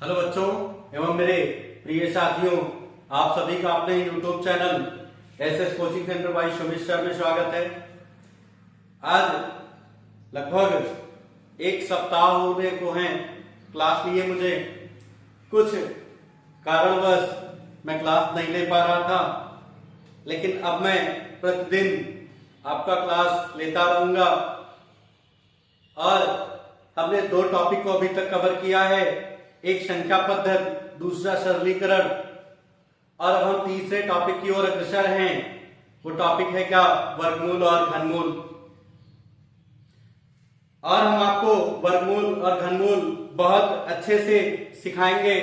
Hello बच्चों एवं मेरे प्रिय साथियों, आप सभी का अपने YouTube channel SS coaching centre by Sumit sir में स्वागत है। आज लगभग एक सप्ताह होने को हैं क्लास लिए मुझे। कुछ कारणवश मैं क्लास नहीं ले पा रहा था, लेकिन अब मैं प्रतिदिन आपका क्लास लेता रहूंगा। और हमने दो टॉपिक को अभी तक कवर किया है, एक संख्या पद्धति, दूसरा सरलीकरण, और अब हम तीसरे टॉपिक की ओर अग्रसर हैं। वो टॉपिक है क्या? वर्गमूल और घनमूल। और हम आपको वर्गमूल और घनमूल बहुत अच्छे से सिखाएंगे,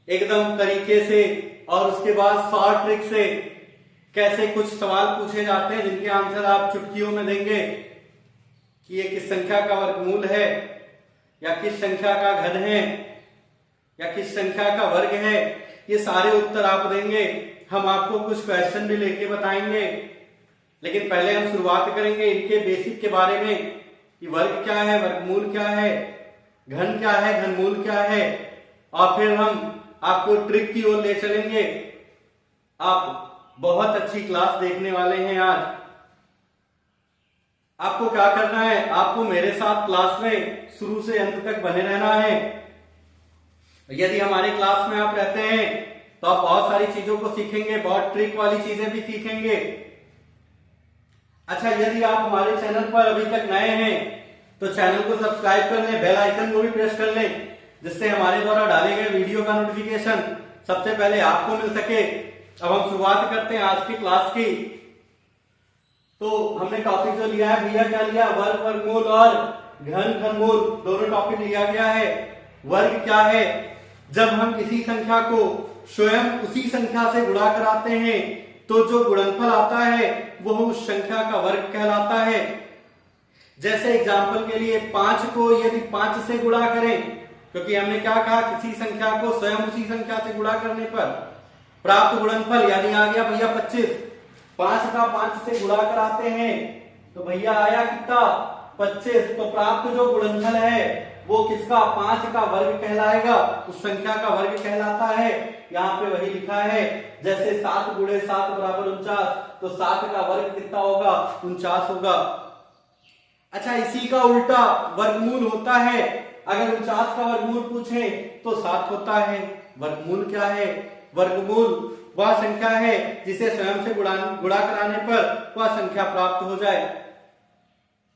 एकदम तरीके से, और उसके बाद शॉर्ट ट्रिक से कैसे कुछ सवाल पूछे जाते हैं जिनके आंसर आप चुटकियों में देंगे कि ये किस संख्या का वर्गमूल है, या किस संख्या का घन है, या किस संख्या का वर्ग है। ये सारे उत्तर आप देंगे। हम आपको कुछ क्वेश्चन भी लेके बताएंगे, लेकिन पहले हम शुरुआत करेंगे इनके बेसिक के बारे में कि वर्ग क्या है, वर्गमूल क्या है, घन क्या है, घनमूल क्या है, और फिर हम आपको ट्रिक की ओर ले चलेंगे। आप बहुत अच्छी क्लास देखने वाले हैं आज। आपको क्या करना है, आपको मेरे साथ क्लास में शुरू से अंत तक बने रहना है। यदि हमारे क्लास में आप रहते हैं तो आप बहुत सारी चीजों को सीखेंगे, बहुत ट्रिक वाली चीजें भी सीखेंगे। अच्छा, यदि आप हमारे चैनल पर अभी तक नए हैं तो चैनल को सब्सक्राइब कर लें, बेल आइकन को भी प्रेस कर लें, जिससे हमारे द्वारा डाले गए वीडियो का नोटिफिकेशन सबसे पहले आपको मिल सके। अब हम शुरुआत करते हैं आज की क्लास की। तो हमने टॉपिक जो लिया है भैया, क्या लिया? वर्ग, वर्गमूल और घन, घनमूल, दोनों टॉपिक लिया गया है। वर्ग क्या है? जब हम किसी संख्या को स्वयं उसी संख्या से गुणा कराते हैं तो जो गुणनफल आता है वह उस संख्या का वर्ग कहलाता है। जैसे एग्जाम्पल के लिए 5 को यदि 5 से गुणा करें, क्योंकि हमने क्या कहा, किसी संख्या को स्वयं उसी संख्या से गुणा करने पर प्राप्त गुणनफल, यानी आ गया भैया 25। 5 का 5 से गुणा कराते हैं तो भैया आया कितना? 25। तो प्राप्त जो गुणनफल है वो किसका? 5 का वर्ग कहलाएगा, उस संख्या का वर्ग कहलाता है। यहाँ पे वही लिखा है, जैसे 7 गुणे 7 बराबर 49, तो 7 का वर्ग कितना होगा? 49 होगा। अच्छा, इसी का उल्टा वर्गमूल होता है। अगर 49 का वर्गमूल पूछे तो 7 होता है। वर्गमूल क्या है? वर्गमूल वह संख्या है जिसे स्वयं से गुणा कराने पर वह संख्या प्राप्त हो जाए।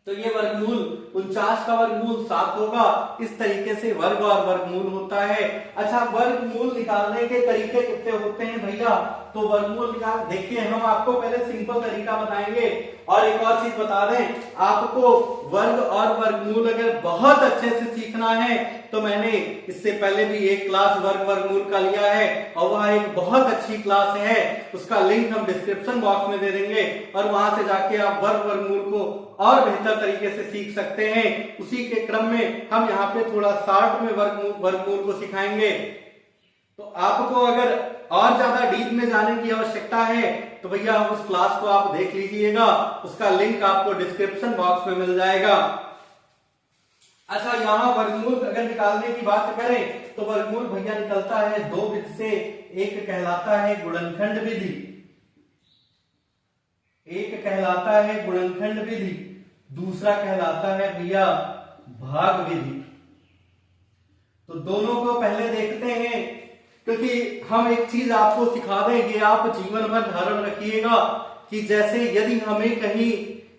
तो ये वर्गमूल 49 का वर्गमूल 7 होगा। इस तरीके से वर्ग और वर्गमूल होता है। अच्छा, वर्गमूल निकालने के तरीके कितने होते हैं भैया? तो वर्गमूल निकाल, देखिए हम आपको पहले सिंपल तरीका बताएंगे। और एक और चीज बता दें, आपको वर्ग और वर्गमूल अगर बहुत अच्छे से सीखना है तो मैंने इससे पहले भी एक क्लास वर्ग वर्गमूल का लिया है, और वह एक बहुत अच्छी क्लास है। उसका लिंक हम डिस्क्रिप्शन बॉक्स में दे देंगे, और वहां से जाके आप वर्ग वर्गमूल को और बेहतर तरीके से सीख सकते हैं। उसी के क्रम में हम यहाँ पे थोड़ा शॉर्ट में वर्गमूल को सिखाएंगे। तो आपको अगर और ज्यादा डीप में जाने की आवश्यकता है तो भैया उस क्लास को आप देख लीजिएगा, उसका लिंक आपको डिस्क्रिप्शन बॉक्स में मिल जाएगा। अच्छा, यहाँ वर्गमूल अगर निकालने की बात करें तो वर्गमूल भैया निकलता है दो विधि से। एक कहलाता है गुणनखंड विधि, एक कहलाता है गुणनखंड विधि, दूसरा कहलाता है भैया भाग विधि। तो दोनों को पहले देखते हैं, क्योंकि हम एक चीज आपको सिखा देंगे, आप जीवन भर धारण रखिएगा कि जैसे यदि हमें कहीं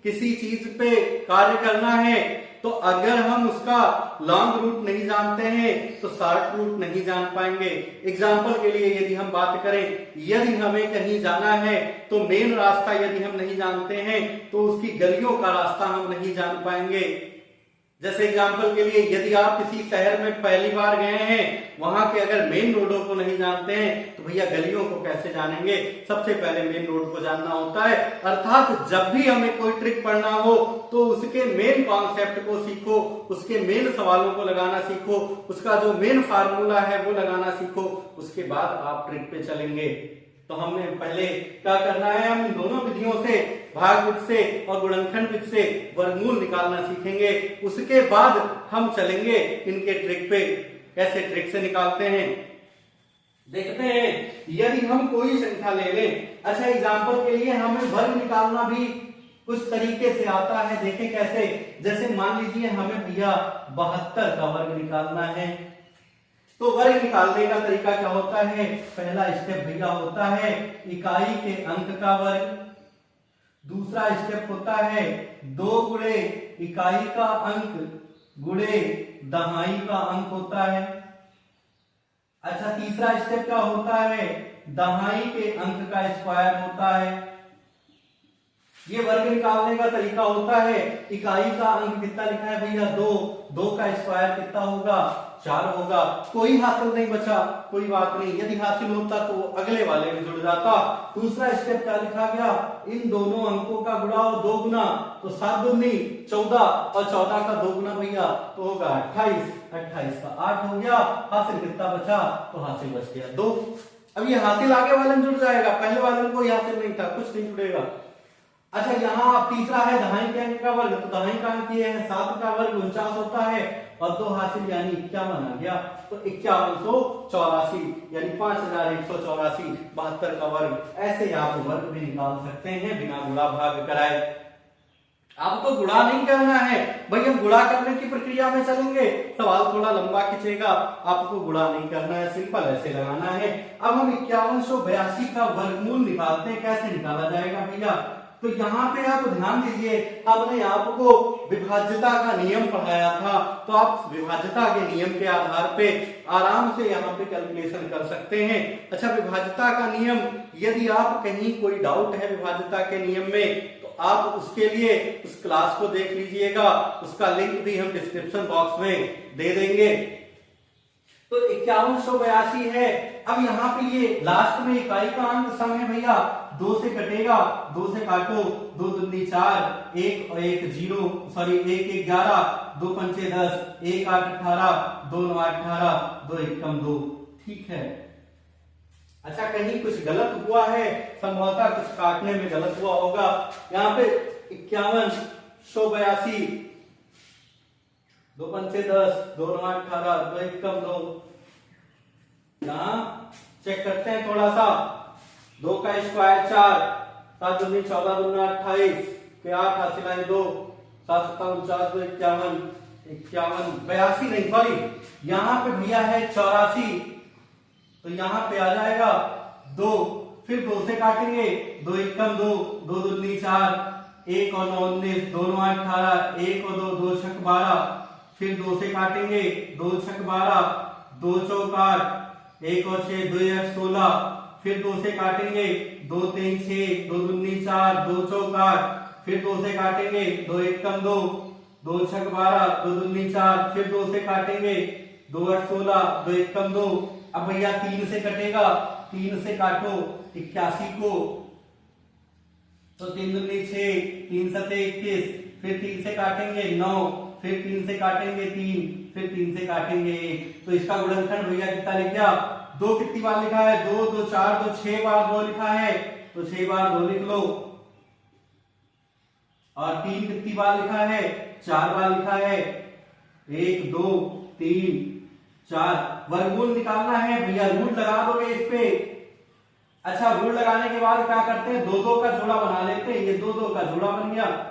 किसी चीज पे कार्य करना है तो अगर हम उसका लॉन्ग रूट नहीं जानते हैं तो शॉर्ट रूट नहीं जान पाएंगे। एग्जाम्पल के लिए यदि हम बात करें, यदि हमें कहीं जाना है तो मेन रास्ता यदि हम नहीं जानते हैं तो उसकी गलियों का रास्ता हम नहीं जान पाएंगे। जैसे एग्जाम्पल के लिए, यदि आप किसी शहर में पहली बार गए हैं, वहां के अगर मेन रोडों को नहीं जानते हैं तो भैया गलियों को कैसे जानेंगे? सबसे पहले मेन रोड को जानना होता है। अर्थात जब भी हमें कोई ट्रिक पढ़ना हो तो उसके मेन कॉन्सेप्ट को सीखो, उसके मेन सवालों को लगाना सीखो, उसका जो मेन फार्मूला है वो लगाना सीखो, उसके बाद आप ट्रिक पे चलेंगे। तो हमें पहले क्या करना है, हम इन दोनों विधियों से, भाग विधि से और गुणनखंड विधि से वर्गमूल निकालना सीखेंगे। उसके बाद हम चलेंगे इनके ट्रिक पे। कैसे ट्रिक से निकालते हैं देखते हैं। यदि हम कोई संख्या ले लें, अच्छा एग्जांपल के लिए हमें वर्ग निकालना भी कुछ तरीके से आता है। देखें कैसे, जैसे मान लीजिए हमें भैया 72 का वर्ग निकालना है, तो वर्ग निकालने का तरीका क्या होता है, पहला स्टेप भैया होता है इकाई के अंक का वर्ग, दूसरा स्टेप होता है 2 गुणे इकाई का अंक गुणे दहाई का अंक होता है। अच्छा तीसरा स्टेप क्या होता है, दहाई के अंक का स्क्वायर होता है। ये वर्ग निकालने का तरीका होता है। इकाई का अंक कितना लिखा है भैया 2, 2 का स्क्वायर कितना होगा 4 होगा। कोई हासिल नहीं बचा, कोई बात नहीं, यदि हासिल होता तो अगले वाले में जुड़ जाता। दूसरा स्टेप क्या लिखा गया, इन दोनों अंकों का गुणा 2 गुना, तो 7 दूनी 14 और 14 का 2 गुना भैया तो होगा 28, 28 का 8 हो गया। हासिल कितना बचा, तो हासिल बच गया 2। अब ये हासिल आगे वाले में जुड़ जाएगा, पहले वाले में कोई हासिल नहीं था, कुछ नहीं जुड़ेगा। अच्छा यहाँ तीसरा है दहाई के अंक का वर्ग, तो दहाई का अंक ये है 7 का वर्ग 49 होता है और 2 हासिल यानी 51 आ गया, तो 5184 यानी 5184 72 का वर्ग। ऐसे आप वर्ग भी निकाल सकते हैं बिना गुणा भाग कराए। आपको गुणा नहीं करना है भाई, हम गुणा करने की प्रक्रिया में चलेंगे, सवाल थोड़ा लंबा खींचेगा, आपको गुणा नहीं करना है, सिंपल ऐसे लगाना है। अब हम 5182 का वर्गमूल निकालते हैं, कैसे निकाला जाएगा भैया, तो यहाँ पे आप ध्यान दीजिए, हमने आपको विभाज्यता का नियम पढ़ाया था, तो आप विभाज्यता के नियम के आधार पे आराम से यहाँ पे कैलकुलेशन कर सकते हैं। अच्छा विभाज्यता का नियम, यदि आप कहीं कोई डाउट है विभाज्यता के नियम में, तो आप उसके लिए उस क्लास को देख लीजिएगा, उसका लिंक भी हम डिस्क्रिप्शन बॉक्स में दे देंगे। तो 5182 है। अब यहाँ पे ये लास्ट में इकाई का अंक सम है भैया, 2 से कटेगा, 2 से काटो, 2 दूनी 4, 1 और 1 0, सॉरी 1 1 11, 2 पंचे 10, 1 8 18, 2 9 18, 2 1 कम 2, ठीक है। अच्छा कहीं कुछ गलत हुआ है, संभवतः कुछ काटने में गलत हुआ होगा। यहाँ पे 5182, 2 पंचे 10, 2 9 18, 2 1 कम 2, यहाँ चेक करते हैं थोड़ा सा, 2 का स्क्वायर 4, 7 दूनी 14 दूना 28, के 8 हासिल आए 2, 7 7 49, 2 51, 82 नहीं सॉरी, यहाँ पे भैया है 84, तो यहाँ पे आ जाएगा 2, फिर 2 से काटेंगे, 2 1 कम 2, 2 दूनी 4, 1 और 9 19, 2 9 18, 1 और 2 2 6 12, फिर 2 से काटेंगे, 2 6 12, 2 चौक 8, 1 और 6 2 8 16, फिर 2 से काटेंगे, 2 3 6, 2 दूनी 4, 2 चौक 8, फिर 2 से काटेंगे, 2 1 कम 2, 2 6 12, 2 दूनी 4, फिर 2 से काटेंगे, 2 8 16, 2 1 कम 2। अब भैया 3 से कटेगा, 3 से काटो 81 को, तो 3 दूनी 6, 3 7 21, फिर 3 से काटेंगे 9, फिर 3 से काटेंगे 3, फिर 3 से काटेंगे 1, तो इसका गुणनखंड भैया कितना लिख गया, 2 कितनी बार लिखा है, 2 2 4 2 6 बार 2 लिखा है, तो 6 बार 2 लिख लो, और 3 कितनी बार लिखा है, 4 बार लिखा है, 1 2 3 4, वर्गमूल निकालना है भैया, रूट लगा दोगे इस पे। अच्छा रूट लगाने के बाद क्या करते हैं, 2 2 का जोड़ा बना लेते हैं, ये 2 2 का जोड़ा बन गया,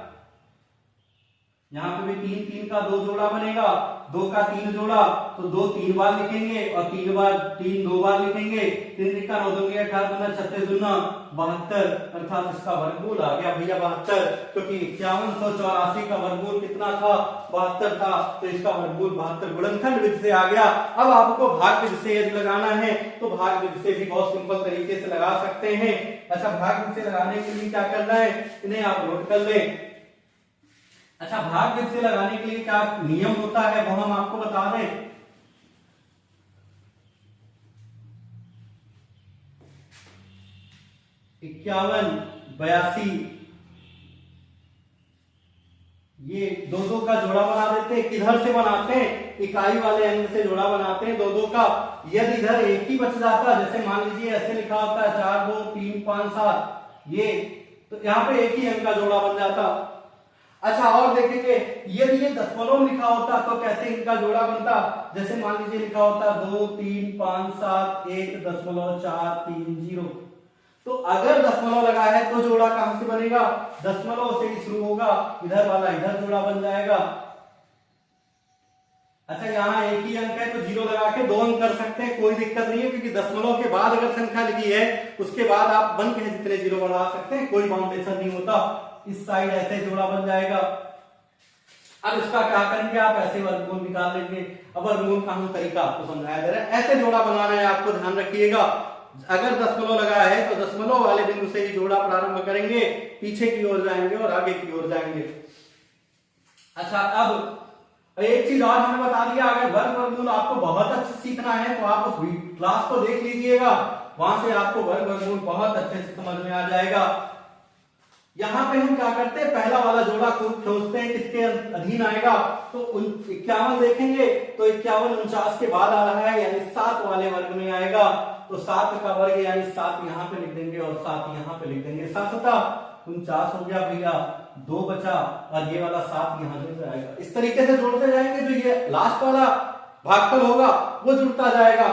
यहाँ पे भी 3 3 का 2 जोड़ा बनेगा, 2 का 3 जोड़ा, तो 2 3 बार लिखेंगे और 3 बार 3 2 बार लिखेंगे, 3 3 का 9 दूनी 18 36 दूना 72, अर्थात इसका वर्गमूल आ गया भैया 72, क्योंकि 5184 का वर्गमूल कितना था 72 था, तो इसका वर्गमूल 72 गुणनखंड विधि से आ गया। अब आपको भाग विधि से यदि लगाना है तो भाग विधि से भी बहुत सिंपल तरीके से लगा सकते हैं। अच्छा भाग विधि से लगाने के लिए क्या करना है, इन्हें आप नोट कर लें। अच्छा भाग विधि से लगाने के लिए क्या नियम होता है वो हम आपको बता दें। 51 82, ये 2 2 का जोड़ा बना देते हैं, किधर से बनाते हैं, इकाई वाले अंक से जोड़ा बनाते हैं 2 2 का। यदि इधर एक ही बच जाता, जैसे मान लीजिए ऐसे लिखा होता है 4 2 3 5 7, ये तो यहाँ पे एक ही अंक का जोड़ा बन जाता। अच्छा और देखेंगे यदि ये दशमलव लिखा होता तो कैसे इनका जोड़ा बनता। जैसे मान लीजिए लिखा होता 2 3 5 7 1.430। तो अगर दशमलव लगा है तो जोड़ा कहां से बनेगा, दशमलव से ही शुरू होगा, इधर वाला इधर जोड़ा बन जाएगा। अच्छा यहाँ एक ही अंक है तो 0 लगा के 2 अंक कर सकते हैं, कोई दिक्कत नहीं है, क्योंकि दशमलव के बाद अगर संख्या लिखी है उसके बाद आप बन के जितने 0 बढ़ा सकते हैं, कोई बाउंडेशन नहीं होता। इस साइड ऐसे जोड़ा बन जाएगा। अब इसका क्या करेंगे, आप ऐसे वर्गमूल निकाल लेंगे। अब वर्गमूल का हम तरीका आपको समझाया जा रहा है, ऐसे जोड़ा बनाना है, आपको ध्यान रखिएगा। अगर दशमलव लगा है तो दशमलव वाले बिंदु से ही जोड़ा प्रारंभ करेंगे, पीछे की ओर जाएंगे और आगे की ओर जाएंगे। अच्छा अब एक चीज और हमें बता दिया, अगर वर्ग वर्गमूल आपको बहुत अच्छे से सीखना है तो आप उस क्लास को देख लीजिएगा, वहां से आपको वर्ग वर्गमूल बहुत अच्छे से समझ में आ जाएगा। यहाँ पे हम क्या करते हैं, पहला वाला जोड़ा खोजते हैं किसके अधीन आएगा, तो 51 देखेंगे तो 51 49 के बाद आ रहा है, यानी 7 वाले वर्ग में आएगा। तो 7 का वर्ग यानी 7 यहाँ पे लिख देंगे और 7 यहाँ पे लिख देंगे। 7 49 हो गया भैया, 2 बचा और ये वाला 7 यहाँ से जाएगा। इस तरीके से जोड़ते जाएंगे, जो ये लास्ट वाला भागफल होगा वो जुड़ता जाएगा।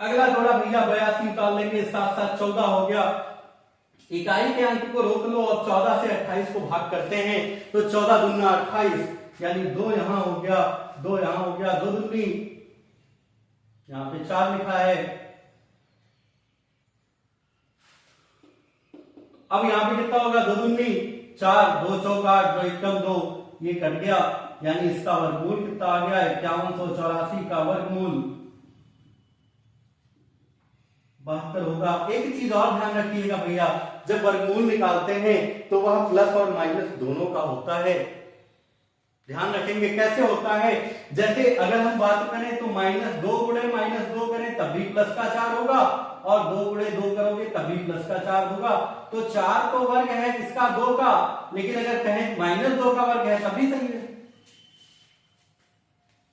अगला जोड़ा भैया 82 निकाल लेंगे, 7 7 14 हो गया। इकाई के अंक को रोक लो और 14 से 28 को भाग करते हैं तो 14 दूना 28, यानी 2 यहां हो गया, 2 यहां हो गया, 2 दूनी यहां पे 4 लिखा है। अब यहां पे कितना होगा, 2 दूनी 4, 2 चौका 8, 2 एकम 2, ये कट गया, यानी इसका वर्गमूल कितना आ गया, 5184 का वर्गमूल 72 होगा। एक चीज और ध्यान रखिएगा भैया, जब वर्गमूल निकालते हैं तो वह प्लस और माइनस दोनों का होता है। ध्यान रखेंगे कैसे होता है, जैसे अगर हम बात करें तो -2 गुणे -2 करें तब भी प्लस का 4 होगा, और 2 गुणे 2 करोगे तब भी प्लस का 4 होगा। तो 4 तो वर्ग है इसका 2 का, लेकिन अगर कहें -2 का वर्ग है तब भी सही है।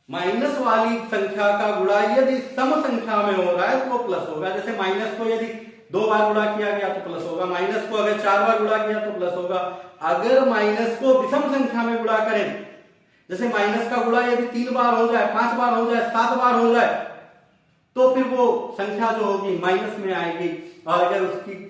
माइनस वाली संख्या का गुणा यदि सम संख्या में हो रहा है तो वो प्लस होगा। जैसे माइनस को यदि 2 बार गुणा किया गया तो प्लस होगा, माइनस को अगर 4 बार गुणा किया तो प्लस होगा। अगर माइनस को विषम संख्या में गुणा करें, जैसे माइनस का गुणा यदि 3 बार हो जाए, 5 बार हो जाए, 7 बार हो जाए, तो फिर वो संख्या जो होगी माइनस में आएगी। और अगर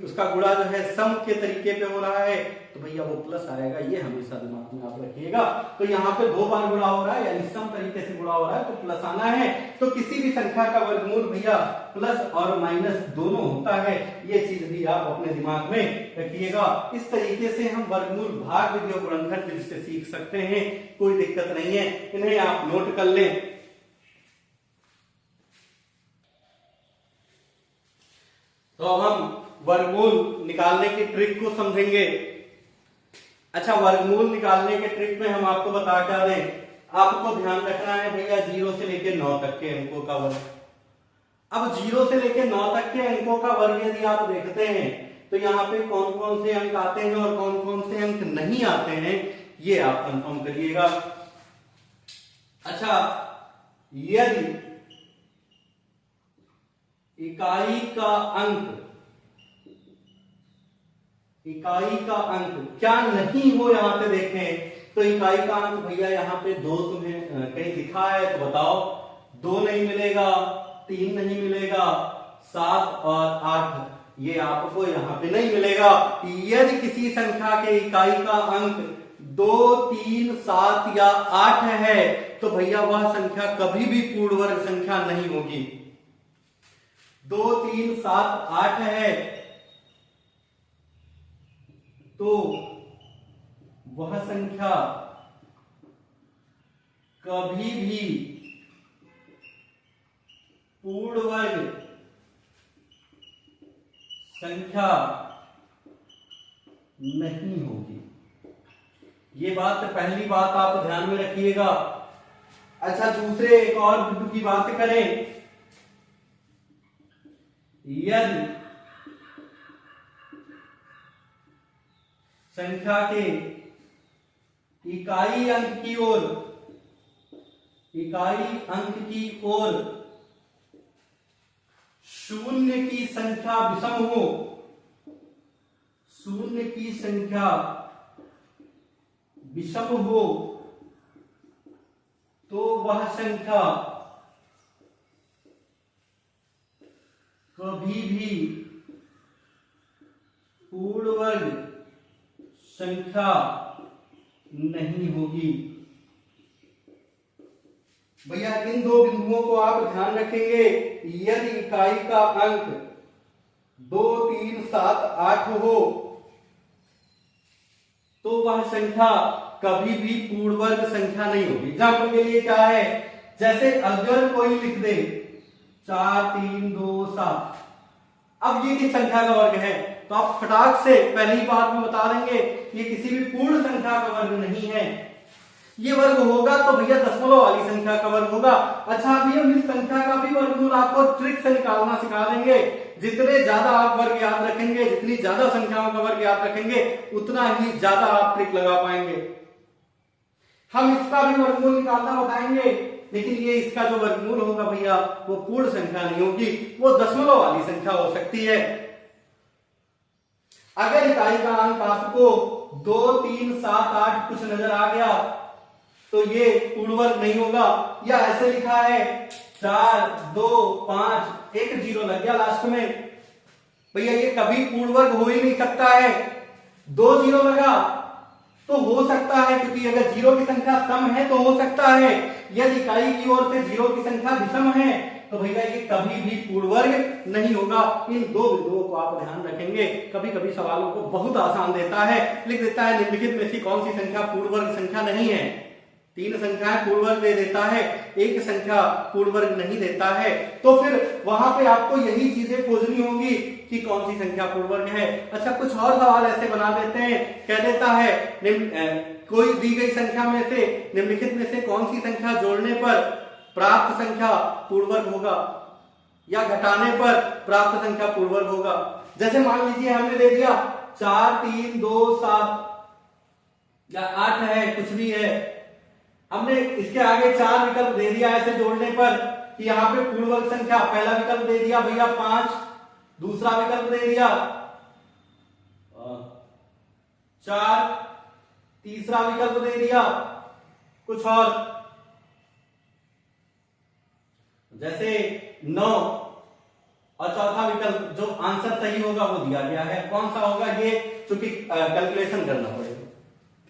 उसका गुणा जो है सम के तरीके पे हो रहा है तो भैया वो प्लस आएगा, ये हमेशा दिमाग में आप रखिएगा। तो यहाँ पे 2 बार गुणा हो रहा है यानी सम तरीके से गुणा हो रहा है तो प्लस आना है। तो किसी भी संख्या का वर्गमूल भैया प्लस और माइनस दोनों होता है, ये चीज भी आप अपने दिमाग में रखिएगा। इस तरीके से हम वर्गमूल, भाग विधि और गुणनखंड विधि से सीख सकते हैं, कोई दिक्कत नहीं है, इन्हें आप नोट कर लें। तो अब हम वर्गमूल निकालने की ट्रिक को समझेंगे। अच्छा वर्गमूल निकालने के ट्रिक में हम आपको बता क्या दें, आपको ध्यान रखना है भैया 0 से लेकर 9 तक के अंकों का वर्ग। अब 0 से लेकर 9 तक के अंकों का वर्ग यदि आप देखते हैं तो यहाँ पे कौन कौन से अंक आते हैं और कौन कौन से अंक नहीं आते हैं, ये आप कंफर्म करिएगा। अच्छा यदि इकाई का अंक क्या नहीं हो, यहां पे देखें तो इकाई का अंक भैया यहाँ पे 2 तुम्हें कहीं दिखा है तो बताओ। 2 नहीं मिलेगा, 3 नहीं मिलेगा, 7 और 8 ये आपको यहाँ पे नहीं मिलेगा। यदि किसी संख्या के इकाई का अंक 2, 3, 7 या 8 है तो भैया वह संख्या कभी भी पूर्ण वर्ग संख्या नहीं होगी। 2, 3, 7, 8 है तो वह संख्या कभी भी पूर्ण वर्ग संख्या नहीं होगी। ये बात पहली बात आप ध्यान में रखिएगा। अच्छा दूसरे एक और बिंदु की बात करें, यदि संख्या के इकाई अंक की ओर शून्य की संख्या विषम हो, शून्य की संख्या विषम हो तो वह संख्या कभी भी पूर्ण वर्ग संख्या नहीं होगी। भैया इन दो बिंदुओं को आप ध्यान रखेंगे। यदि इकाई का अंक 2, 3, 7, 8 हो तो वह संख्या कभी भी पूर्ण वर्ग संख्या नहीं होगी। एग्जाम्पल के लिए क्या है, जैसे अगर कोई लिख दे 4, 3, 2, 7, अब ये किस संख्या का वर्ग है, तो आप फटाक से पहली बार में बता देंगे ये किसी भी पूर्ण संख्या का वर्ग नहीं है। ये वर्ग होगा तो भैया दशमलव वाली संख्या का वर्ग होगा। अच्छा अभी हम इस संख्या का भी वर्गमूल आपको ट्रिक से निकालना सिखा देंगे। जितने ज्यादा आप वर्ग याद रखेंगे, जितनी ज्यादा संख्याओं का वर्ग याद रखेंगे, उतना ही ज्यादा आप ट्रिक लगा पाएंगे। हम इसका भी वर्गमूल निकालना बताएंगे, लेकिन ये इसका जो वर्गमूल होगा भैया वो पूर्ण संख्या नहीं होगी, वो दशमलव वाली संख्या हो सकती है। अगर इकाई का अंक आपको 2, 3, 7, 8 कुछ नजर आ गया तो ये पूर्ण वर्ग नहीं होगा। या ऐसे लिखा है 4, 2, 5, एक 0 लग गया लास्ट में, भैया ये कभी पूर्ण वर्ग हो ही नहीं सकता है। 2 0 लगा तो हो सकता है, क्योंकि अगर 0 की संख्या सम है तो हो सकता है। यदि इकाई की ओर से 0 की संख्या विषम है तो भैया ये कभी भी पूर्ण वर्ग नहीं होगा। इन दो बिंदुओं को आप ध्यान रखेंगे। कभी कभी सवालों को बहुत आसान देता है, लिख देता है निम्नलिखित में से कौन सी संख्या पूर्ण वर्ग संख्या नहीं है। 3 संख्याएं पूर्ण वर्ग दे देता है, एक संख्या पूर्ण वर्ग नहीं देता है, तो फिर वहां पे आपको यही चीजें खोजनी होंगी कि कौन सी संख्या पूर्ण वर्ग है। अच्छा कुछ और सवाल ऐसे बना देते हैं, कह देता है कोई दी गई संख्या में से निम्नलिखित में से कौन सी संख्या जोड़ने पर प्राप्त संख्या पूर्ण वर्ग होगा या घटाने पर प्राप्त संख्या पूर्ण वर्ग होगा। जैसे मान लीजिए हमने दे दिया 4, 3, 2, 7 या 8 है, कुछ भी है, हमने इसके आगे 4 विकल्प दे दिया ऐसे जोड़ने पर कि यहाँ पे पूर्ण वर्ग संख्या। पहला विकल्प दे दिया भैया 5, दूसरा विकल्प दे दिया 4, तीसरा विकल्प दे दिया कुछ और, जैसे 9, और चौथा विकल्प जो आंसर सही होगा वो दिया गया है। कौन सा होगा ये चूंकि कैलकुलेशन करना पड़ेगा,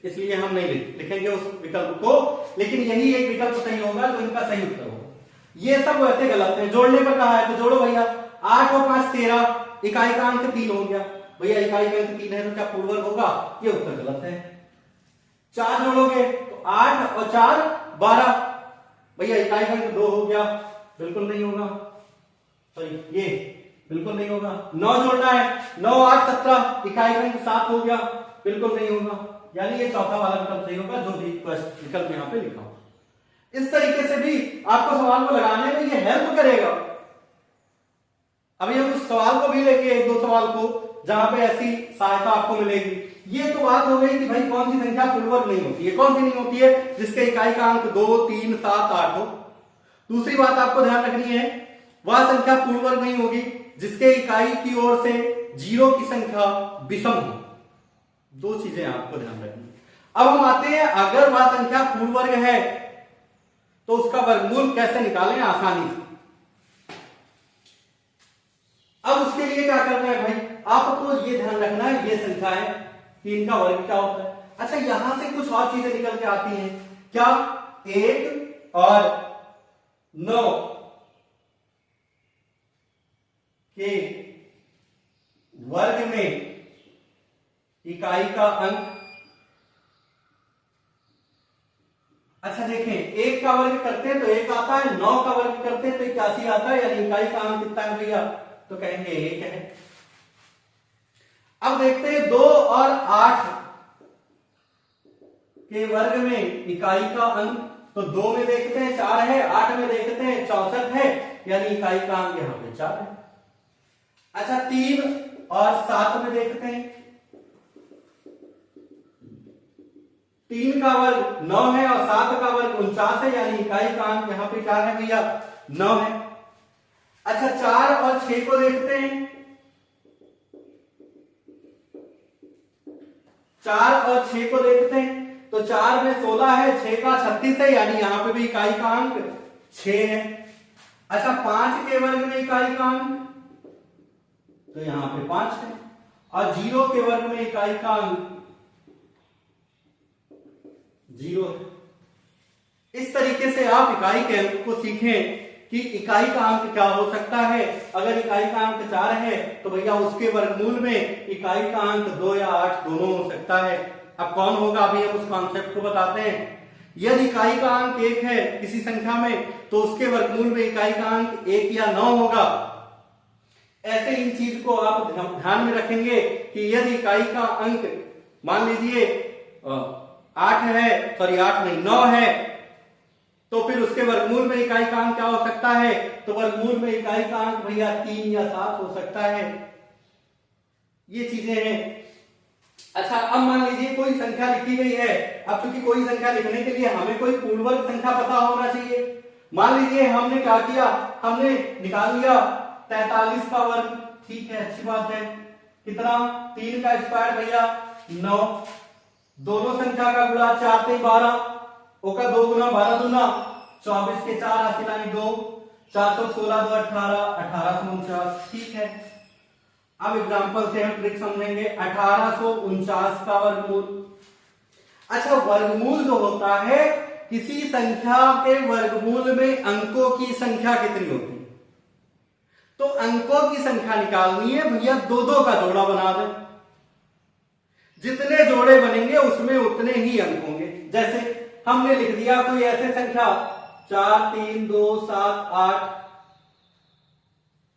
इसलिए हम नहीं लिखेंगे उस विकल्प को, लेकिन यही एक विकल्प सही होगा जो इनका सही उत्तर होगा। ये सब वैसे गलत है। जोड़ने पर कहा है तो जोड़ो भैया, 8 और 5 13, इकाई का अंक 3 हो गया। भैया इकाई का अंक 3 है तो क्या पूर्ण वर्ग होगा? ये उत्तर गलत है। 4 जोड़ोगे तो 8 और 4 12, भैया इकाई का अंक 2 हो गया, बिल्कुल नहीं होगा, सॉरी ये बिल्कुल नहीं होगा। 9 जोड़ना है, 9, 8, 17, इकाई का अंक 7 हो गया, बिल्कुल नहीं होगा। यानी ये चौथा वाला विकल्प सही होगा जो भी विकल्प यहाँ पे लिखा हो। इस तरीके से भी आपको सवाल को लगाने में ये हेल्प करेगा। अभी हम उस सवाल को भी लेंगे, 1-2 सवाल को जहां पे ऐसी सहायता आपको मिलेगी। ये तो बात हो गई कि भाई कौन सी संख्या पूर्ण वर्ग नहीं होती है। कौन सी नहीं होती है? जिसके इकाई का अंक 2, 3, 7, 8 हो। दूसरी बात आपको ध्यान रखनी है, वह संख्या पूर्ण वर्ग नहीं होगी जिसके इकाई की ओर से 0 की संख्या विषम हो। 2 चीजें आपको ध्यान रखनी। अब हम आते हैं, अगर वह संख्या पूर्ण वर्ग है तो उसका वर्गमूल कैसे निकालें आसानी से। अब उसके लिए क्या करना है भाई, आपको ये ध्यान रखना है ये संख्या है कि इनका वर्ग क्या होता है। अच्छा यहां से कुछ और चीजें निकल के आती हैं क्या, 1 और 9 के वर्ग में इकाई का अंक। अच्छा देखें, 1 का वर्ग करते हैं तो 1 आता है, 9 का वर्ग करते हैं तो 81 आता है, यानी इकाई का अंक कितना है भैया, तो कहेंगे 1 है। अब देखते हैं 2 और 8 के वर्ग में इकाई का अंक, तो 2 में देखते हैं 4 है, 8 में देखते हैं 64 है, यानी इकाई का अंक यहां पे 4 है। अच्छा 3 और 7 में देखते हैं, 3 का वर्ग 9 है और 7 का वर्ग 49 है, यानी इकाई का अंक यहां पे 4 है भैया, 9 है। अच्छा 4 और 6 को देखते हैं, 4 और 6 को देखते हैं, तो 4 में 16 है, 6 का 36 है, यानी यहां पे भी इकाई का अंक 6 है। अच्छा 5 के वर्ग में इकाई का अंक, तो यहां पे 5 है, और 0 के वर्ग में इकाई का अंक 0 है। इस तरीके से आप इकाई के अंक को सीखें कि इकाई का अंक क्या हो सकता है। अगर इकाई का अंक 4 है तो भैया उसके वर्गमूल में इकाई का अंक 2 या 8 दोनों हो सकता है। अब कौन होगा, अभी हम उस कॉन्सेप्ट को बताते हैं। यदि इकाई का अंक 1 है किसी संख्या में तो उसके वर्गमूल में इकाई का अंक 1 या 9 होगा। ऐसे इन चीज को आप ध्यान में रखेंगे कि यदि इकाई का अंक मान लीजिए 8 है, सॉरी 8 नहीं 9 है, तो फिर उसके वर्गमूल में इकाई का अंक क्या हो सकता है, तो वर्गमूल में इकाई का अंक भैया 3 या 7 हो सकता है। ये चीजें हैं। अच्छा अब मान लीजिए कोई संख्या लिखी गई है। अब चूंकि कोई संख्या लिखने के लिए हमें कोई पूर्ण वर्ग संख्या पता होना चाहिए। मान लीजिए हमने क्या किया, हमने निकाल लिया 43 का वर्ग, ठीक है, अच्छी बात है। कितना, 3 का स्क्वायर भैया 9, दोनों संख्या का गुणा 4 3 12, ओका 2 गुना 12 दूना 24 के 4 हासिल 2, 416 2 18, 1849, ठीक है। अब एग्जांपल से हम ट्रिक समझेंगे। 1849 का वर्गमूल। अच्छा वर्गमूल जो होता है, किसी संख्या के वर्गमूल में अंकों की संख्या कितनी होती है, तो अंकों की संख्या निकालनी है भैया, 2 का जोड़ा बना दें। जितने जोड़े बनेंगे उसमें उतने ही अंक होंगे। जैसे हमने लिख दिया कोई ऐसे संख्या 4 3 2 7 8,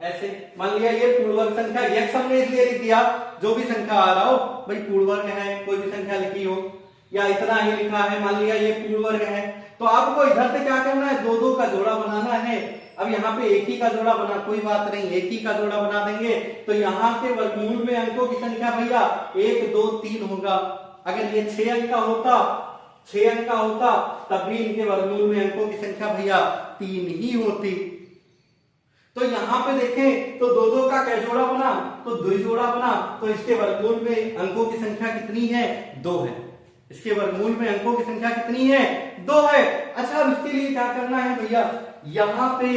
ऐसे मान लिया ये पूर्ण वर्ग संख्या। x हमने इसलिए लिख दिया, जो भी संख्या आ रहा हो भाई पूर्ण वर्ग है, कोई भी संख्या लिखी हो, या इतना ही लिखा है, मान लिया ये पूर्ण वर्ग है, तो आपको इधर से क्या करना है, 2 का जोड़ा बनाना है। अब यहाँ पे एक ही का जोड़ा बना, कोई बात नहीं, एक ही का जोड़ा बना देंगे तो यहाँ के वर्गमूल में अंकों की संख्या भैया 1 2 3 होगा। अगर ये 6 अंक का होता तब भी इनके वर्गमूल में अंकों की संख्या भैया 3 ही होती। तो यहां पे देखें तो 2 का क्या जोड़ा बना, तो 2 जोड़ा बना, तो इसके वर्गमूल में अंकों की संख्या कितनी है, 2 है। इसके वर्गमूल में अंकों की संख्या कितनी है, 2 है। अच्छा अब इसके लिए क्या करना है भैया, यहां पे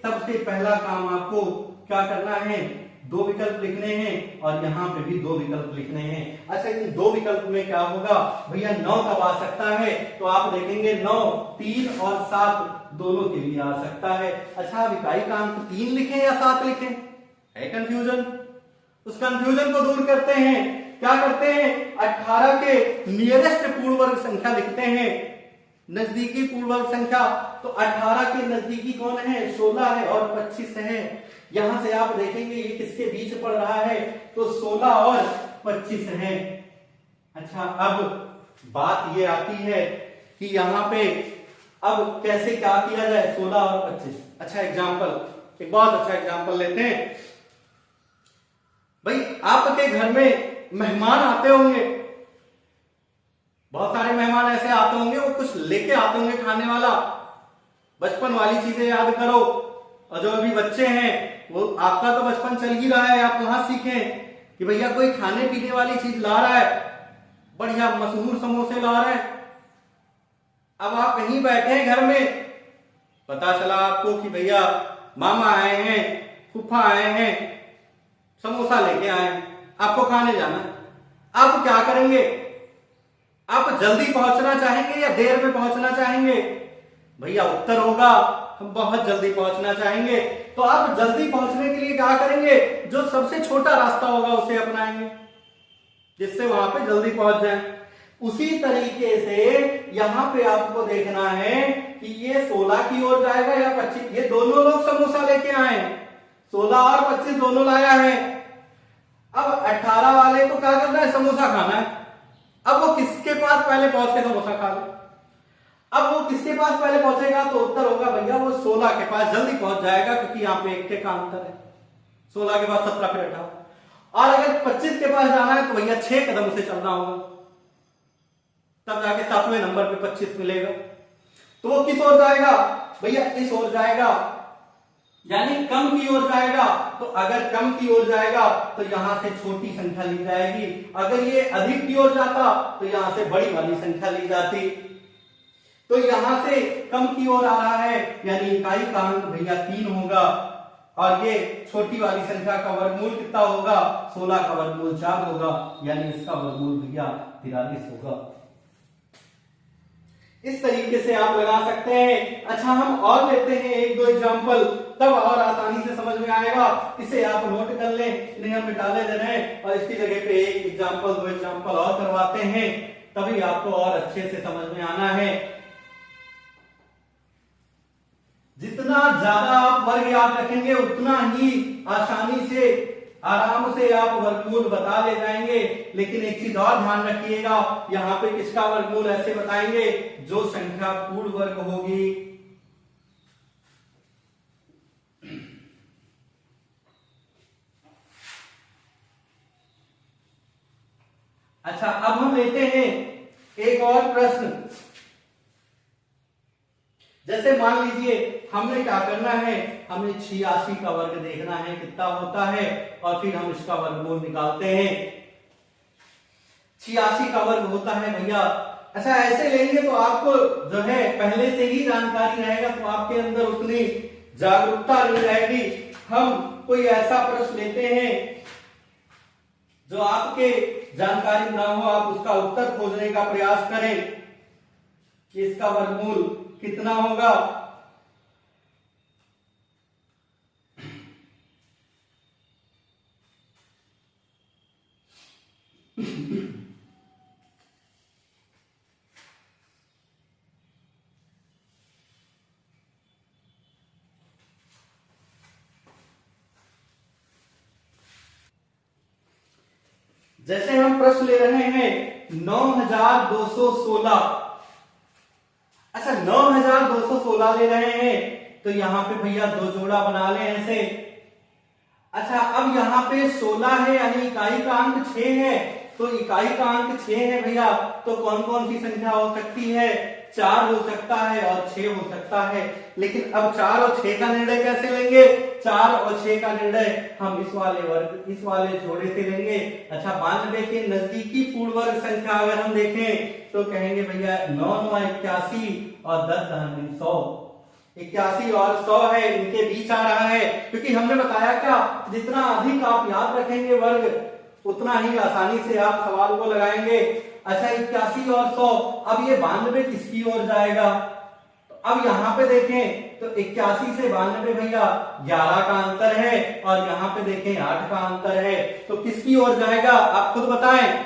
सबसे पहला काम आपको क्या करना है, 2 विकल्प लिखने हैं और यहां पे भी 2 विकल्प लिखने हैं। अच्छा इन 2 विकल्प में क्या होगा भैया, 9 कब आ सकता है, तो आप देखेंगे 9 3 और 7 दोनों के लिए आ सकता है। अच्छा अब इकाई का अंक 3 लिखें या 7 लिखें, है कंफ्यूजन। उस कंफ्यूजन को दूर करते हैं, क्या करते हैं, 18 के नियरेस्ट पूर्ण वर्ग संख्या लिखते हैं, नजदीकी पूर्ण वर्ग संख्या। तो 18 के नजदीकी कौन है, 16 है और 25 है। यहां से आप देखेंगे ये किसके बीच पड़ रहा है, तो 16 और 25 है। अच्छा अब बात ये आती है कि यहां पे अब कैसे क्या किया जाए, 16 और 25। अच्छा एग्जाम्पल, एक बहुत अच्छा एग्जाम्पल लेते हैं भाई। आपके घर में मेहमान आते होंगे, बहुत सारे मेहमान ऐसे आते होंगे, वो कुछ लेके आते होंगे खाने वाला। बचपन वाली चीजें याद करो, और जो अभी बच्चे हैं वो आपका तो बचपन चल ही रहा है, आप वहां सीखें कि भैया कोई खाने पीने वाली चीज ला रहा है, बढ़िया मशहूर समोसे ला रहा है। अब आप कहीं बैठे हैं घर में, पता चला आपको कि भैया मामा आए हैं, फूफा आए हैं, समोसा लेके आए हैं, आपको खाने जाना है। आप क्या करेंगे, आप जल्दी पहुंचना चाहेंगे या देर में पहुंचना चाहेंगे, भैया उत्तर होगा हम बहुत जल्दी पहुंचना चाहेंगे। तो आप जल्दी पहुंचने के लिए क्या करेंगे, जो सबसे छोटा रास्ता होगा उसे अपनाएंगे, जिससे वहां पे जल्दी पहुंच जाए। उसी तरीके से यहां पे आपको देखना है कि ये 16 की ओर जाएगा या 25। ये दोनों लोग समोसा लेके आए, 16 और 25 दोनों लाया है। अब 18 वाले को क्या करना है, समोसा खाना है। अब वो किसके पास पहले पहुंच के समोसा खा ले, अब वो किसके पास पहले पहुंचेगा, तो उत्तर होगा भैया वो 16 के पास जल्दी पहुंच जाएगा, क्योंकि यहाँ पे 1 का अंतर है। 16 के बाद 17 फिर 18, और अगर 25 के पास जाना है तो भैया 6 कदम उसे चलना होगा, तब जाके 7वें नंबर पे 25 मिलेगा। तो वो किस ओर जाएगा भैया, इस ओर जाएगा। यानी कम की ओर जाएगा। तो अगर कम की ओर जाएगा तो यहां से छोटी संख्या ली जाएगी, अगर ये अधिक की ओर जाता तो यहां से बड़ी वाली संख्या ली जाती। तो यहां से कम की ओर आ रहा है, यानी इकाई का अंक भैया 3 होगा, और ये छोटी वाली संख्या का वर्गमूल कितना होगा, 16 का वर्गमूल 4 होगा, यानी इसका वर्गमूल भैया 43 होगा। इस तरीके से आप लगा सकते हैं। अच्छा, हम और लेते हैं एक दो एग्जांपल, तब और आसानी से समझ में आएगा। इसे आप नोट कर लें, इन्हें हम मिटाले दे रहे हैं और इसकी जगह पे एक एग्जांपल दो एग्जांपल और करवाते हैं, तभी आपको और अच्छे से समझ में आना है। जितना ज्यादा आप वर्ग याद रखेंगे उतना ही आसानी से आराम से आप वर्गमूल बता ले जाएंगे। लेकिन एक चीज और ध्यान रखिएगा, यहाँ पे किसका वर्गमूल ऐसे बताएंगे, जो संख्या पूर्ण वर्ग होगी। अच्छा, अब हम लेते हैं एक और प्रश्न। जैसे मान लीजिए हमने क्या करना है, हमें 86 का वर्ग देखना है कितना होता है, और फिर हम इसका वर्गमूल निकालते हैं। 86 का वर्ग होता है भैया, अच्छा ऐसे लेंगे तो आपको जो है पहले से ही जानकारी रहेगा, तो आपके अंदर उतनी जागरूकता नहीं रहेगी। हम कोई ऐसा प्रश्न लेते हैं जो आपके जानकारी ना हो, आप उसका उत्तर खोजने का प्रयास करें कि इसका वर्गमूल कितना होगा। जैसे हम प्रश्न ले रहे हैं 9216। अच्छा, 9216 ले रहे हैं तो यहां पे भैया दो जोड़ा बना ले ऐसे। अच्छा, अब यहाँ पे 16 है, यानी इकाई का अंक 6 है, तो इकाई का अंक 6 है भैया, तो कौन कौन सी संख्या हो सकती है, 4 हो सकता है और 6 हो सकता है। लेकिन अब 4 और 6 का निर्णय कैसे लेंगे, 4 और 6 का निर्णय हम इस वाले जोड़े से लेंगे। अच्छा, 92 के नजदीकी पूर्ण वर्ग संख्या अगर हम देखें तो कहेंगे भैया 9 9 81 और 10 10 100। 81 और 100 है, इनके बीच आ रहा है, क्योंकि हमने बताया क्या, जितना अधिक आप याद रखेंगे वर्ग उतना ही आसानी से आप सवाल को लगाएंगे। अच्छा, 81 और 100, अब ये 92 किसकी ओर जाएगा, तो अब यहाँ पे देखें तो 81 से 92 भैया 11 का अंतर है, और यहाँ पे देखें 8 का अंतर है, तो किसकी ओर जाएगा आप खुद बताएं।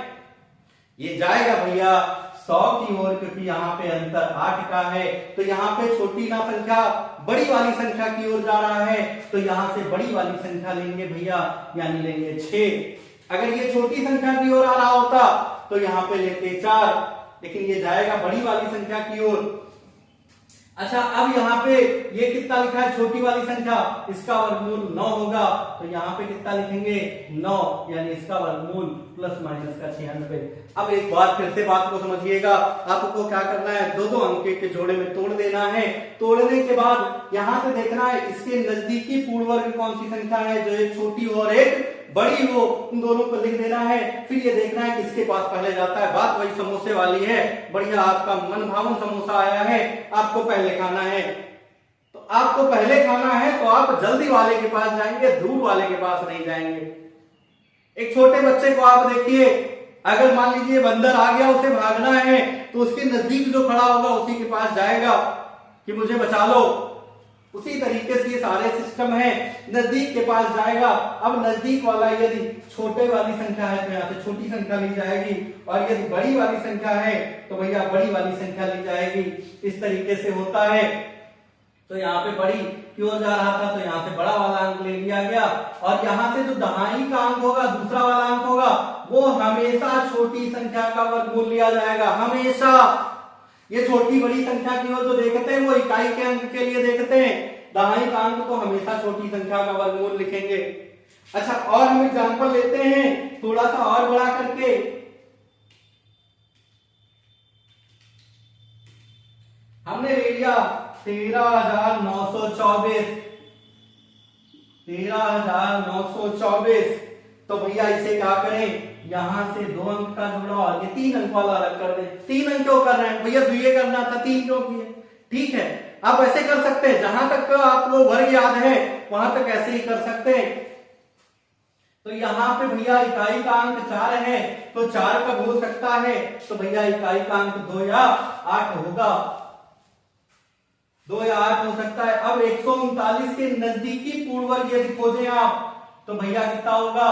ये जाएगा भैया 100 की ओर, क्योंकि यहाँ पे अंतर 8 का है, तो यहाँ पे छोटी ना संख्या बड़ी वाली संख्या की ओर जा रहा है, तो यहाँ से बड़ी वाली संख्या लेंगे भैया, यानी लेंगे 6। अगर ये छोटी संख्या की ओर आ रहा होता तो यहाँ पे लेते 4, लेकिन ये जाएगा बड़ी वाली संख्या की ओर। अच्छा, अब यहाँ पे ये कितना लिखा है, छोटी वाली संख्या, इसका वर्गमूल 9 होगा, तो यहाँ पे कितना लिखेंगे 9, यानी इसका वर्गमूल प्लस माइनस का 96। अब एक बार फिर से बात को समझिएगा, आपको क्या करना है, दो दो अंक के जोड़े में तोड़ देना है। तोड़ने के बाद यहाँ से देखना है इसके नजदीकी पूर्ण वर्ग कौन सी संख्या है, जो एक छोटी और एक बड़ी हो, उन दोनों को लिख देना है। फिर ये देखना है किसके पास पहले जाता है, बात वही समोसे वाली है। बढ़िया, आपका मन भावन समोसा आया है, आपको पहले खाना है, तो आपको पहले खाना है तो आप जल्दी वाले के पास जाएंगे, दूर वाले के पास नहीं जाएंगे। एक छोटे बच्चे को आप देखिए, अगर मान लीजिए बंदर आ गया, उसे भागना है, तो उसके नजदीक जो खड़ा होगा उसी के पास जाएगा कि मुझे बचा लो। उसी तरीके से ये सारे सिस्टम है, नजदीक के पास जाएगा। अब नजदीक वाला यदि छोटे वाली संख्या है तो यहाँ से छोटी संख्या ली जाएगी, और यदि बड़ी वाली संख्या है तो भैया बड़ी वाली संख्या ली जाएगी। इस तरीके से होता है। तो यहाँ पे बड़ी की ओर जा रहा था तो यहाँ से बड़ा वाला अंक ले लिया गया, और यहाँ से जो दहाई का अंक होगा, दूसरा वाला अंक होगा, वो हमेशा छोटी संख्या का वर्गमूल लिया जाएगा, हमेशा। ये छोटी बड़ी संख्या की ओर जो देखते हैं वो इकाई के अंक के लिए देखते हैं, दहाई का अंक तो हमेशा छोटी संख्या का वर्गमूल लिखेंगे। अच्छा, और हम एग्जांपल लेते हैं थोड़ा सा और बड़ा करके। हमने ले लिया 13,924। 13,924। तो भैया इसे क्या करें, यहां से 2 अंक का जोड़ा और ये 3 अंक वाला अलग कर दे। 3 अंक क्यों कर रहे हैं भैया, दुइये करना था, 3 क्यों किए? ठीक है, आप ऐसे कर सकते हैं, जहां तक आपको वर्ग याद है वहां तक ऐसे ही कर सकते हैं। तो यहाँ पे भैया इकाई का अंक 4 है, तो 4 कब हो सकता है, तो भैया इकाई का अंक 2 या 8 होगा, 2 या 8 हो सकता है। अब 139 के नजदीकी पूर्ण वर्ग यदि खोजें आप, तो भैया कितना होगा,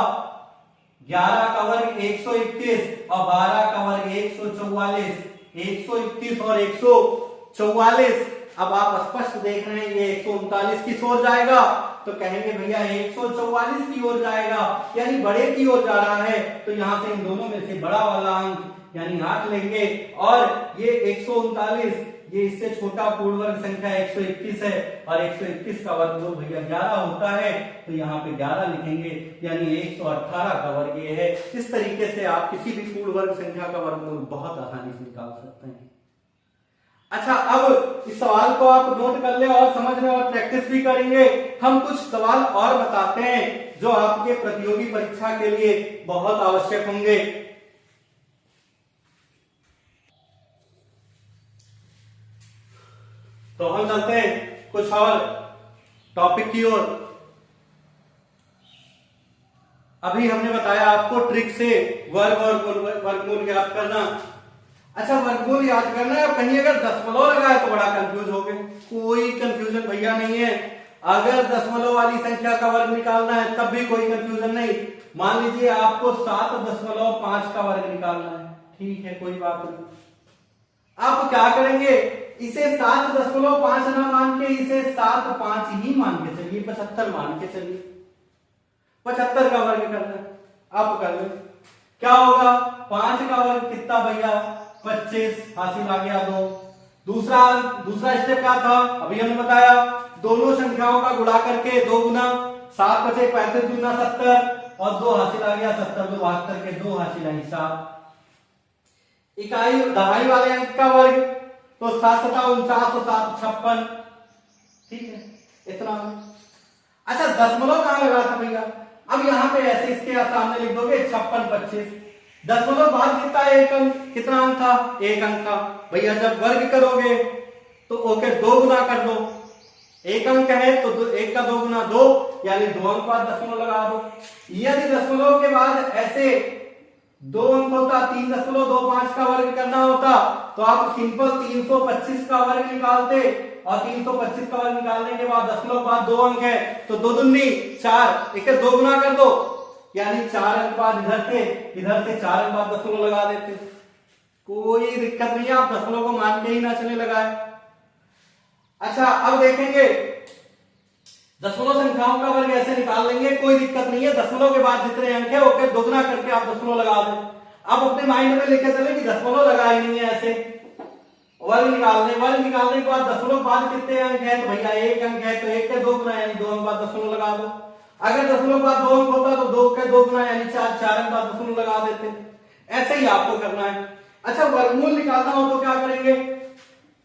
11 का वर्ग 121 और 12 का वर्ग 144, 121 और 144। अब आप स्पष्ट देख रहे हैं ये 139 की ओर जाएगा, तो कहेंगे भैया 144 की ओर जाएगा, यानी बड़े की ओर जा रहा है। तो यहां से इन दोनों में से बड़ा वाला अंक यानी 8 लेंगे, और ये 139 ये इससे छोटा पूर्ण वर्ग संख्या 121 है, और 121 का वर्गमूल भैया 11 होता है, तो यहाँ पे 11 लिखेंगे, यानी 118 का वर्ग ये है। इस तरीके से आप किसी भी पूर्ण वर्ग संख्या का वर्गमूल बहुत आसानी से निकाल सकते हैं। अच्छा, अब इस सवाल को आप नोट कर ले और समझ लें और प्रैक्टिस भी करेंगे। हम कुछ सवाल और बताते हैं जो आपके प्रतियोगी परीक्षा के लिए बहुत आवश्यक होंगे। तो हम चलते हैं कुछ और टॉपिक की ओर। अभी हमने बताया आपको ट्रिक से वर्ग और वर्गमूल याद करना। अच्छा, वर्गमूल याद करना है, कहीं अगर दशमलव लगाए तो बड़ा कंफ्यूज हो गए। कोई कंफ्यूजन भैया नहीं है, अगर दशमलव वाली संख्या का वर्ग निकालना है तब भी कोई कंफ्यूजन नहीं। मान लीजिए आपको 7.5 का वर्ग निकालना है, ठीक है, कोई बात नहीं। आप क्या करेंगे, इसे 7.5 ना मान के इसे 7.5 ही मान के चलिए, 75 मान के चलिए, 75 का वर्ग करना है, आप कर लो। क्या होगा, 5 का वर्ग कितना भैया, 25, हासिल आ गया 2। दूसरा स्टेप क्या था, अभी हमने बताया, दोनों संख्याओं का गुणा करके 2 गुना 7 बचे 35 गुना 70 और 2 हासिल आ गया 70, 2 भाग करके 2 हासिल आई 7। इकाई दहाई वाले अंक का वर्ग तो 7 7 49 और 7 56, ठीक है, इतना। अच्छा, दशमलव कहां लगा था भैया, अब यहां पे ऐसे इसके सामने लिख दोगे 56 25, दशमलव बाद कितना, एक अंक, कितना अंक था, 1 अंक था भैया। जब वर्ग करोगे तो ओके 2 गुना कर दो, 1 अंक है तो 1 का 2 गुना 2, यानी 2 अंक बाद दशमलव लगा दो। यदि दशमलव के बाद ऐसे 2 अंक होता, 3.25 का वर्ग करना होता, तो आप सिंपल 325 का वर्ग निकालते, और 325 का वर्ग निकालने के बाद दशमलव बाद 2 अंक है तो 2 दूनी 4, इसे 2 गुना कर दो, यानी 4 अंक बाद इधर से 4 अंक बाद दशमलव लगा देते, कोई दिक्कत नहीं है, आप दशमलव को मान के ही ना चले लगाए। अच्छा, अब देखेंगे दशमलव संख्याओं का वर्ग ऐसे निकाल लेंगे, कोई दिक्कत नहीं है, दशमलव के बाद जितने अंक है ओके दोगुना करके आप दशमलव लगा दें। अब अपने माइंड में लेके चले कि दशमलव लगा ही नहीं है, ऐसे वर्ग निकालने के बाद दशमलव बाद कितने अंक है, तो भैया 1 अंक है, तो 1 के 2 गुना यानी 2 अंक बाद दशमलव लगा दो। अगर दशमलव बाद 2 अंक होता तो 2 के 2 गुना यानी 4 अंक बाद दशमलव लगा देते। ऐसे ही आपको करना है। अच्छा, वर्गमूल निकालना हो तो क्या करेंगे,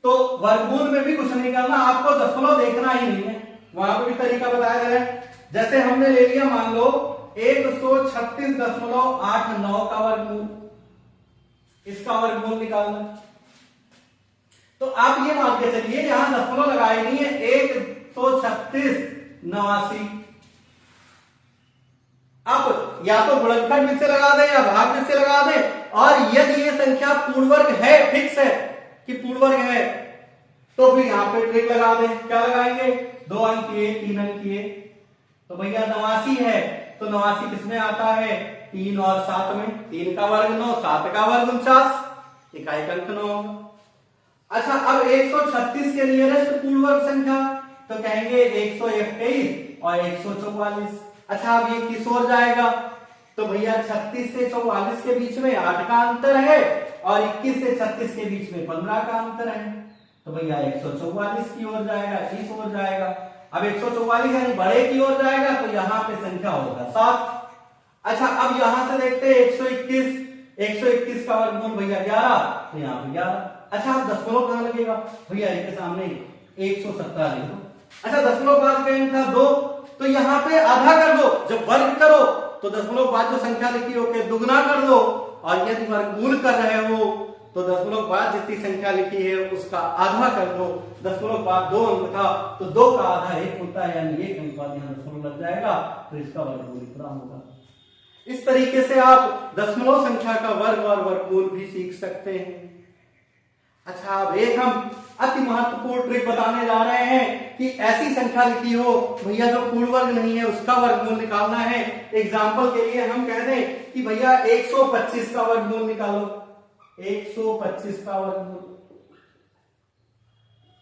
तो वर्गमूल में भी कुछ नहीं करना, आपको दशमलव देखना ही नहीं है, वहां पर भी तरीका बताया गया है। जैसे हमने ले लिया, मान लो 136.89 का वर्गमूल, इसका वर्गमूल निकालना, तो आप ये मान के चलिए यहां दशमलव लगाए नहीं है, 136.89। आप या तो गुणनखंड में से लगा दें या भाग में से लगा दें, और यदि ये संख्या पूर्ण वर्ग है, फिक्स है कि पूर्ण वर्ग है, तो फिर यहां पे ट्रिक लगा दें। क्या लगाएंगे, 2 अंक किए, 3 अंक किए, तो भैया 89 है, तो 89 किसमें आता है, 3 और 7 में, 3 का वर्ग 9, 7 का वर्ग 49, इकाई का अंक 9 होगा। अच्छा, अब 136 के नियरेस्ट पूर्ण वर्ग संख्या, तो कहेंगे 121 और 144। अच्छा, अब ये किस ओर जाएगा, तो भैया 36 से 44 के बीच में 8 का अंतर है, और 21 से 36 के बीच में 15 का अंतर है, तो भैया 144 की ओर जाएगा, इस ओर जाएगा। अब 144 यानी बड़े की ओर जाएगा, तो यहाँ पे संख्या होगा 7। अच्छा, अब यहां से देखते हैं 121 का वर्गमूल भैया 11, तो यहाँ पे 11। अच्छा, अब दशमलव कहां लगेगा भैया, इसके सामने 117 लिखो। अच्छा, दशमलव बाद का अंक था 2, तो यहाँ पे आधा कर दो, जब वर्ग करो तो दशमलव बाद जो संख्या लिखी हो के दुगना कर दो, और यदि वर्गमूल कर रहे हो तो दशमलव बाद जितनी संख्या लिखी है उसका आधा कर दो। दशमलव बाद 2 अंक था तो 2 का आधा 1 होता है, यानी 1 अंक बाद यहाँ दशमलव लग जाएगा, तो इसका वर्गमूल इतना होगा। इस तरीके से आप दशमलव संख्या का वर्ग और वर्गमूल भी सीख सकते हैं। अच्छा, अब एक हम अति महत्वपूर्ण ट्रिक बताने जा रहे हैं कि ऐसी संख्या लिखी हो भैया जो पूर्ण वर्ग नहीं है उसका वर्गमूल निकालना है। एग्जाम्पल के लिए हम कह दें कि भैया 125 का वर्गमूल निकालो, 125 का वर्गमूल,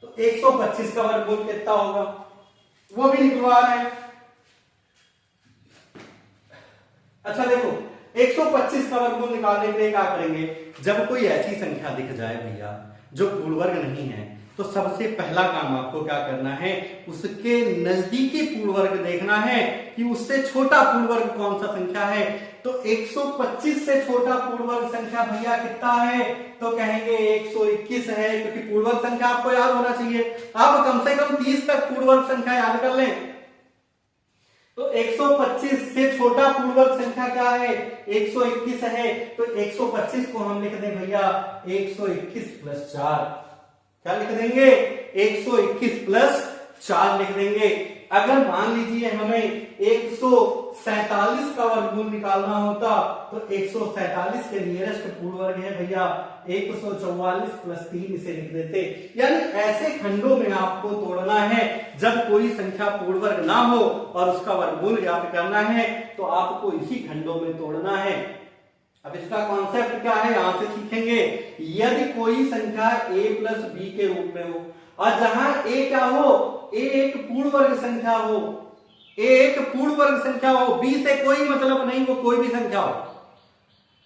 तो 125 का वर्गमूल कितना होगा वो भी निकलवा रहे हैं। अच्छा देखो, 125 का वर्गमूल निकालने के लिए क्या करेंगे, जब कोई ऐसी संख्या दिख जाए भैया जो पूर्ण वर्ग नहीं है तो सबसे पहला काम आपको क्या करना है, उसके नजदीकी पूर्ण वर्ग देखना है कि उससे छोटा पूर्ण वर्ग कौन सा संख्या है। तो 125 से छोटा पूर्ण वर्ग संख्या भैया कितना है, तो कहेंगे 121 है, क्योंकि पूर्ण वर्ग संख्या आपको याद होना चाहिए। आप कम से कम 30 तक पूर्ण वर्ग संख्या याद कर लें। तो 125 से छोटा पूर्ण वर्ग संख्या क्या है, 121 है, तो 125 को हम लिख दें भैया 121 प्लस 4, क्या लिख देंगे, 121 प्लस 4 लिख देंगे। अगर मान लीजिए हमें 147 का वर्गमूल निकालना होता तो 147 के नियरेस्ट पूर्ण वर्ग है भैया 144 प्लस 3, इसे लिख देते। यानी ऐसे खंडों में आपको तोड़ना है, जब कोई संख्या पूर्ण वर्ग ना हो और उसका वर्गमूल ज्ञात करना है तो आपको इसी खंडों में तोड़ना है। अब इसका कॉन्सेप्ट क्या है यहां से सीखेंगे। यदि कोई संख्या a प्लस बी के रूप में हो और जहां a क्या हो, a एक पूर्ण वर्ग संख्या हो, a एक पूर्ण वर्ग संख्या हो, b से कोई मतलब नहीं, वो कोई भी संख्या हो,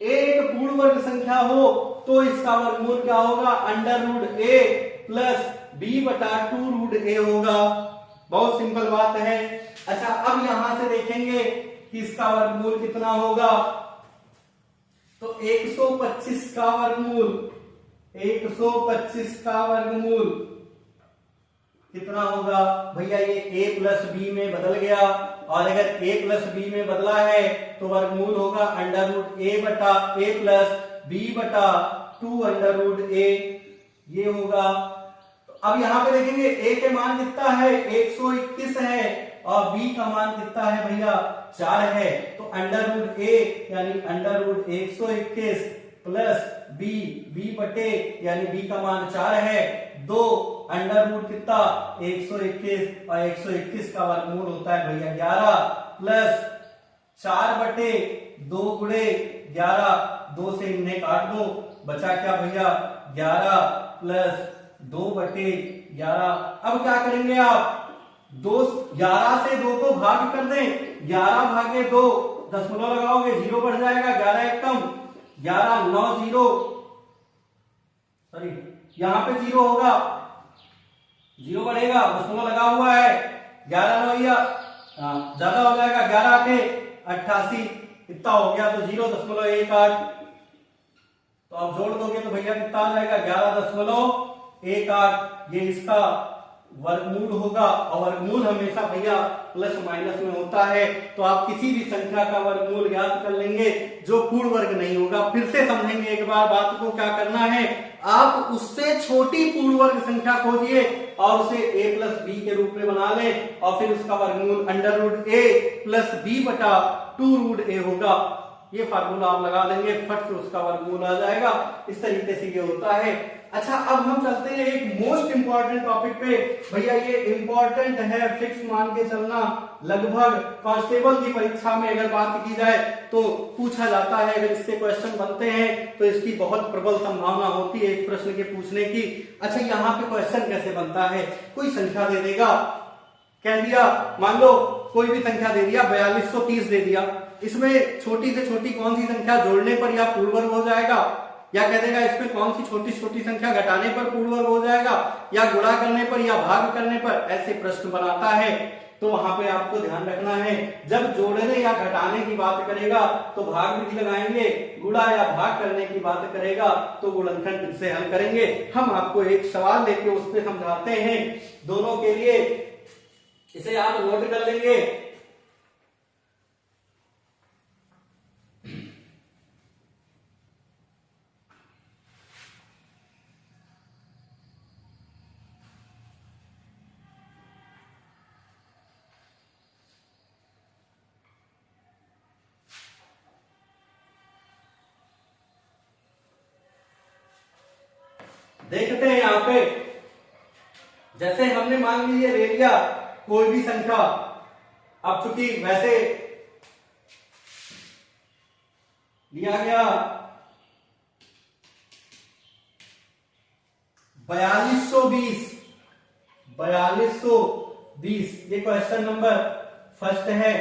a एक पूर्ण वर्ग संख्या हो तो इसका वर्गमूल क्या होगा, under root a plus b बटा 2 रूट a होगा। बहुत सिंपल बात है। अच्छा, अब यहां से देखेंगे कि इसका वर्गमूल कितना होगा, तो 125 का वर्गमूल, 125 का वर्गमूल कितना होगा भैया, ये a प्लस बी में बदल गया, और अगर a प्लस बी में बदला है तो वर्गमूल होगा अंडर रूट a बटा a प्लस b बटा 2 अंडर रूट a, ये होगा। तो अब यहां पे देखेंगे a के मान कितना है, 121 है, और b का मान कितना है भैया 4 है, तो अंडर रूट a यानी अंडर रूट 121 प्लस b बटे यानी b का मान 4 है, 2 अंडर रूट कितना 121, और 121 का वर्गमूल होता है भैया 11 प्लस 4 बटे 2 गुणे 11, 2 से इन्हें काट दो, बचा क्या भैया 11 प्लस 2 बटे 11। अब क्या करेंगे आप, 11 से 2 को भाग कर दें, 11 भागे 2, दशमलव लगाओगे 0 बढ़ जाएगा, 11 एक कम, 11 9 0, सॉरी यहां पे 0 होगा, 0 बढ़ेगा, दशमलव लगा हुआ है, 11 9 या ज्यादा हो जाएगा, 11 8 88, इतना हो गया, तो 0.18, तो आप जोड़ दोगे तो भैया कितना आ जाएगा 11.18, ये इसका वर्गमूल होगा। और वर्गमूल हमेशा भैया प्लस माइनस में होता है, तो आप किसी भी संख्या का वर्गमूल ज्ञात कर लेंगे जो पूर्ण वर्ग नहीं होगा। फिर से समझेंगे एक बार बात को, क्या करना है, आप उससे छोटी पूर्ण वर्ग संख्या खोजिए और उसे a प्लस बी के रूप में बना लें, और फिर उसका वर्गमूल under root a plus B बटा 2 रूट a होगा। ये फार्मूला आप लगा देंगे, फट से उसका वर्गमूल आ जाएगा। इस तरीके से ये होता है। अच्छा, अब हम चलते हैं एक मोस्ट इंपॉर्टेंट टॉपिक पे। भैया ये इंपॉर्टेंट है, फिक्स मान के चलना, लगभग कांस्टेबल की परीक्षा में अगर बात की जाए तो पूछा जाता है। अगर इससे क्वेश्चन बनते हैं तो इसकी बहुत प्रबल संभावना होती है इस प्रश्न के पूछने की। अच्छा, यहाँ पे क्वेश्चन कैसे बनता है, कोई संख्या दे देगा, कह दिया मान लो कोई भी संख्या दे दिया, 4230 दे दिया, इसमें छोटी से छोटी कौन सी संख्या जोड़ने पर या पूर्ण वर्ग हो जाएगा, या कह देगा इसमें कौन सी छोटी छोटी संख्या घटाने पर पूर्ण वर्ग हो जाएगा, या गुणा करने पर या भाग करने पर, ऐसे प्रश्न बनाता है। तो वहां पे आपको ध्यान रखना है, जब जोड़ने या घटाने की बात करेगा तो भाग विधि लगाएंगे, गुणा या भाग करने की बात करेगा तो गुणनखंड से हल करेंगे। हम आपको एक सवाल लेके उस पर समझाते हैं दोनों के लिए। इसे आप नोट कर लेंगे। देखते हैं यहां पे, जैसे हमने मान लीजिए ले लिया कोई भी संख्या। अब चूंकि वैसे लिया गया 4220, 4220 ये क्वेश्चन नंबर फर्स्ट है।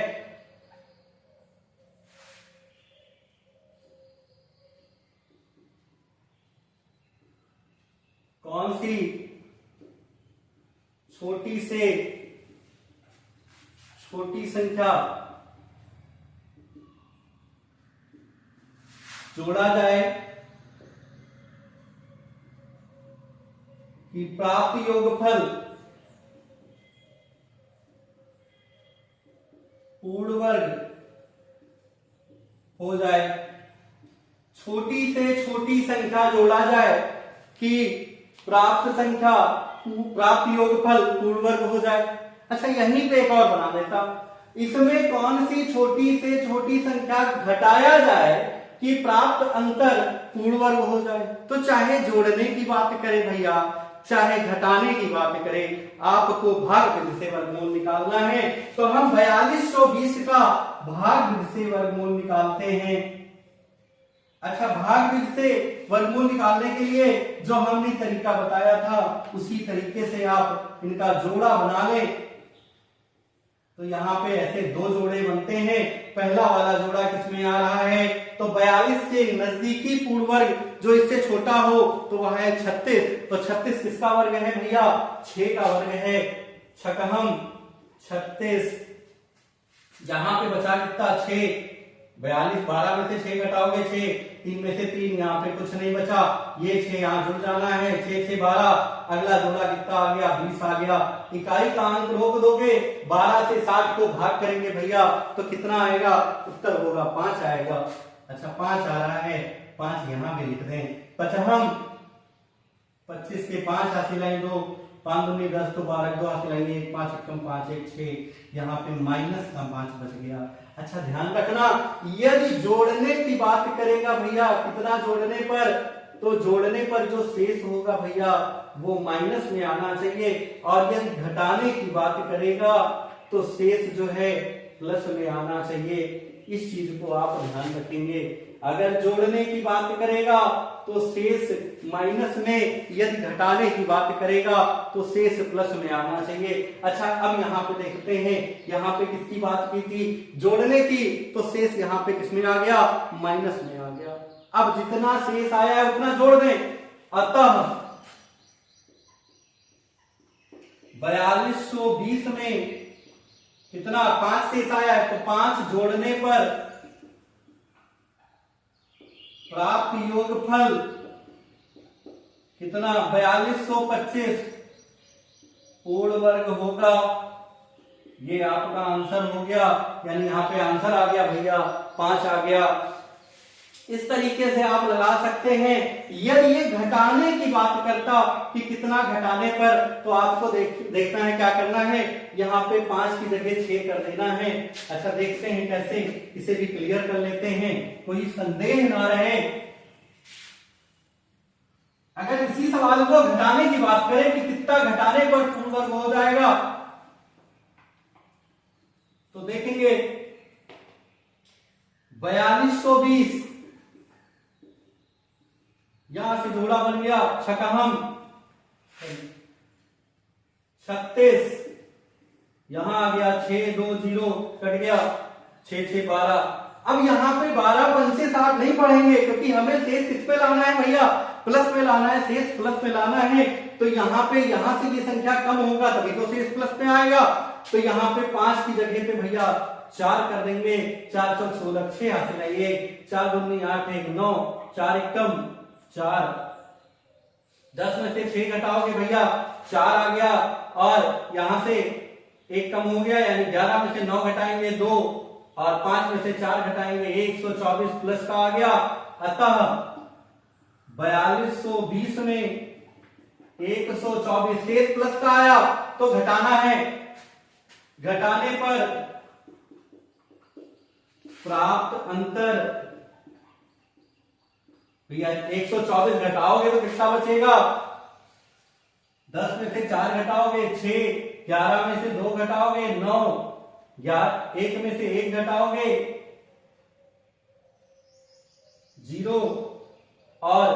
कौन सी छोटी से छोटी संख्या जोड़ा जाए कि प्राप्त योगफल पूर्ण वर्ग हो जाए। छोटी से छोटी संख्या जोड़ा जाए कि प्राप्त योगफल पूर्ण वर्ग हो जाए। अच्छा, यहीं पे एक और बना देता, इसमें कौन सी छोटी से छोटी संख्या घटाया जाए कि प्राप्त अंतर पूर्ण वर्ग हो जाए। तो चाहे जोड़ने की बात करें भैया, चाहे घटाने की बात करें, आपको भाग विधि से वर्गमूल निकालना है। तो हम 4220 का भाग विधि से वर्गमूल निकालते हैं। अच्छा, भाग विधि से वर्गमूल निकालने के लिए जो हमने तरीका बताया था उसी तरीके से आप इनका जोड़ा बना लें। तो यहाँ पे ऐसे दो जोड़े बनते हैं। पहला वाला जोड़ा किसमें आ रहा है, तो 42 के नजदीकी पूर्ण वर्ग जो इससे छोटा हो तो वह है 36। तो 36 किसका वर्ग है भैया, 6 का वर्ग है। छकहम 36, जहां पे बचा कितना 6, 42 12 में से 6 घटाओगे 6, 3 में से 3, यहाँ पे कुछ नहीं बचा, ये 6 यहाँ जुड़ जाना है, 6 6 12, अगला जोड़ा कितना आ गया 20 आ गया। इकाई का अंक रोक दोगे, 12 से 60 को भाग करेंगे भैया तो कितना आएगा, उत्तर होगा 5 आएगा। अच्छा, 5 आ रहा है, 5 यहाँ भी लिख दें। पचहम 25 के 5 हासिल लाइन 2, 5 दूनी 10 तो 12 2 हासिल लाइन 1, 5 एकम 5 1 6, यहाँ पे माइनस का 5 बच गया। अच्छा, ध्यान रखना, यदि जोड़ने की बात करेगा भैया, कितना जोड़ने पर, तो जोड़ने पर जो शेष होगा भैया वो माइनस में आना चाहिए, और यदि घटाने की बात करेगा तो शेष जो है प्लस में आना चाहिए। इस चीज को आप ध्यान रखेंगे। अगर जोड़ने की बात करेगा तो शेष माइनस में, यदि घटाने की बात करेगा तो शेष प्लस में आना चाहिए। अच्छा, अब यहाँ पे देखते हैं, यहाँ पे किसकी बात की थी, जोड़ने की, तो शेष यहाँ पे किसमें आ गया, माइनस में आ गया। अब जितना शेष आया है उतना जोड़ दें। अतः 4220 में कितना 5 शेष आया है, तो 5 जोड़ने पर प्राप्त योगफल कितना 4225 पूर्ण वर्ग होगा। ये आपका आंसर हो गया, यानी यहाँ पे आंसर आ गया भैया 5 आ गया। इस तरीके से आप लगा सकते हैं। यदि ये घटाने की बात करता कि कितना घटाने पर, तो आपको देखना है क्या करना है, यहाँ पे 5 की जगह 6 कर देना है। अच्छा, देखते हैं कैसे, इसे भी क्लियर कर लेते हैं, कोई संदेह ना रहे। अगर इसी सवाल को घटाने की बात करें कि कितना घटाने पर पूर्ण वर्ग हो जाएगा, तो देखेंगे 4220 यहां से जोड़ा बन गया, छकहम 36, यहां आ गया 6 2 0 कट गया, 6 6 12। अब यहाँ पे 12 पंचे 60 नहीं पढ़ेंगे, क्योंकि हमें शेष किस पे लाना है भैया, प्लस में लाना है, शेष प्लस में लाना है। तो यहाँ पे, यहाँ से ये संख्या कम होगा तभी तो शेष प्लस में आएगा। तो यहाँ पे 5 की जगह पे भैया 4 कर देंगे, 4 चौक 16 6 हासिल आइए, 4 दूनी 8 1 9, 4 एकम 4, 10 में से 6 घटाओगे भैया 4 आ गया, और यहां से एक कम हो गया, यानी 11 में से 9 घटाएंगे 2 और 5 में से 4 घटाएंगे 124 प्लस का आ गया। अतः 4220 में 124 शेष प्लस का आया तो घटाना है। घटाने पर प्राप्त अंतर, भैया 124 घटाओगे तो कितना बचेगा? 10 में से 4 घटाओगे 6, 11 में से 2 घटाओगे 9, 1 में से 1 घटाओगे 0 और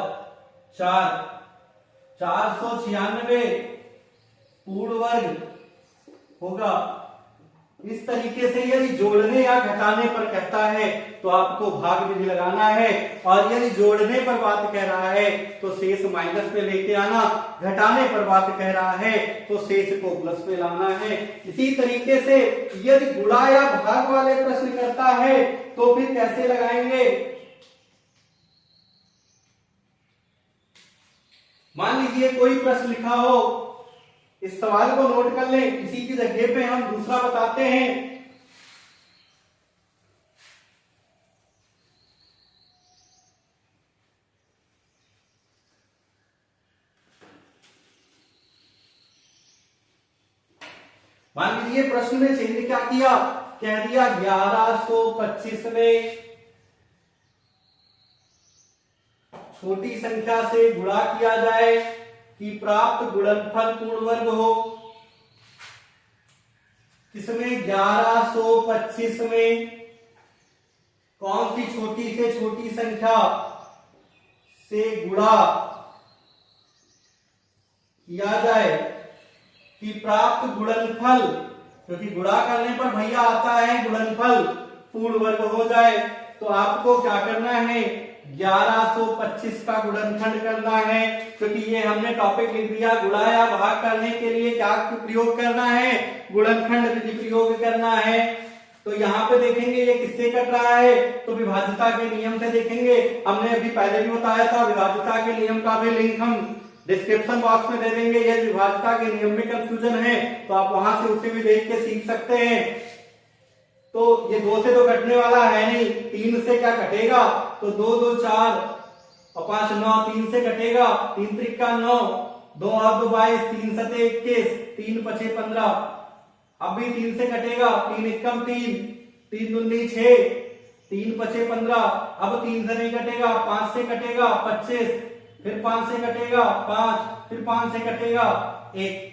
496 पूर्ण वर्ग होगा। इस तरीके से यदि जोड़ने या घटाने पर कहता है तो आपको भाग विधि लगाना है, और यदि जोड़ने पर बात कह रहा है तो शेष माइनस में लेके आना, घटाने पर बात कह रहा है तो शेष को प्लस में लाना है। इसी तरीके से यदि गुणा या भाग वाले प्रश्न करता है तो फिर कैसे लगाएंगे? मान लीजिए कोई प्रश्न लिखा हो, इस सवाल को नोट कर लें, इसी की जगह पे हम दूसरा बताते हैं। मान लीजिए प्रश्न में चेंज क्या किया, कह दिया 1125 में छोटी संख्या से गुणा किया जाए कि प्राप्त गुणनफल पूर्ण वर्ग हो। इसमें 1125 में कौन सी छोटी से छोटी संख्या से गुणा किया जाए कि प्राप्त गुणनफल, क्योंकि गुणा करने पर भैया आता है गुणनफल पूर्ण वर्ग हो जाए। तो आपको क्या करना है? 1125 का गुणनखंड करना है, क्योंकि ये हमने टॉपिक लिख दिया। गुणा या भाग करने के लिए क्या प्रयोग करना है? गुणनखंड विधि प्रयोग करना है। तो यहाँ पे देखेंगे ये किससे कट रहा है, तो विभाज्यता के नियम से देखेंगे। हमने अभी पहले भी बताया था, विभाज्यता के नियम का भी लिंक हम डिस्क्रिप्शन बॉक्स में दे देंगे। यदि विभाज्यता के नियम में कंफ्यूजन है तो आप वहां से उसे भी देख के सीख सकते हैं। तो ये 2 से तो कटने वाला है नहीं, 3 से क्या कटेगा? तो 2 2 4 और 5 9, 3 से कटेगा, 3 त्रिका 9, 2 और 2 22, 3 सते 21, 3 पछे 15। अब भी 3 से कटेगा, 3 एकम 3, 3 दूनी 6, 3 पछे 15। अब 3 से नहीं कटेगा, 5 से कटेगा 25, फिर 5 से कटेगा 5, फिर 5 से कटेगा 1।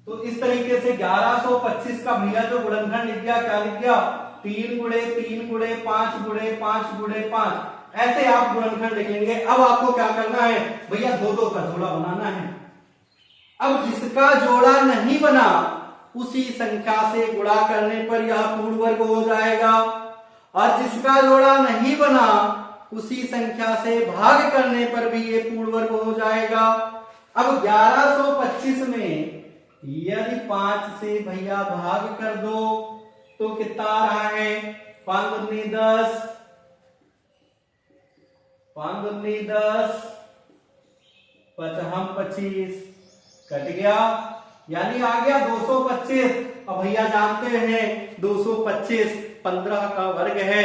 तो इस तरीके से 1125 का भैया जो गुणनखंड लिख गया, क्या लिख गया? 3 गुणे 3 गुणे 5 गुणे 5 गुणे 5, ऐसे आप गुणनखंड लिख लेंगे। अब आपको क्या करना है भैया? 2 का जोड़ा बनाना है। अब जिसका जोड़ा नहीं बना उसी संख्या से गुणा करने पर यह पूर्ण वर्ग हो जाएगा, और जिसका जोड़ा नहीं बना उसी संख्या से भाग करने पर भी ये पूर्ण वर्ग हो जाएगा। अब 1125 में यदि 5 से भैया भाग कर दो तो कितना आ रहा है? 5 दूनी 10, 5 दूनी 10, 5 25, कट गया, यानी आ गया 225। अब भैया जानते हैं 225 15 का वर्ग है,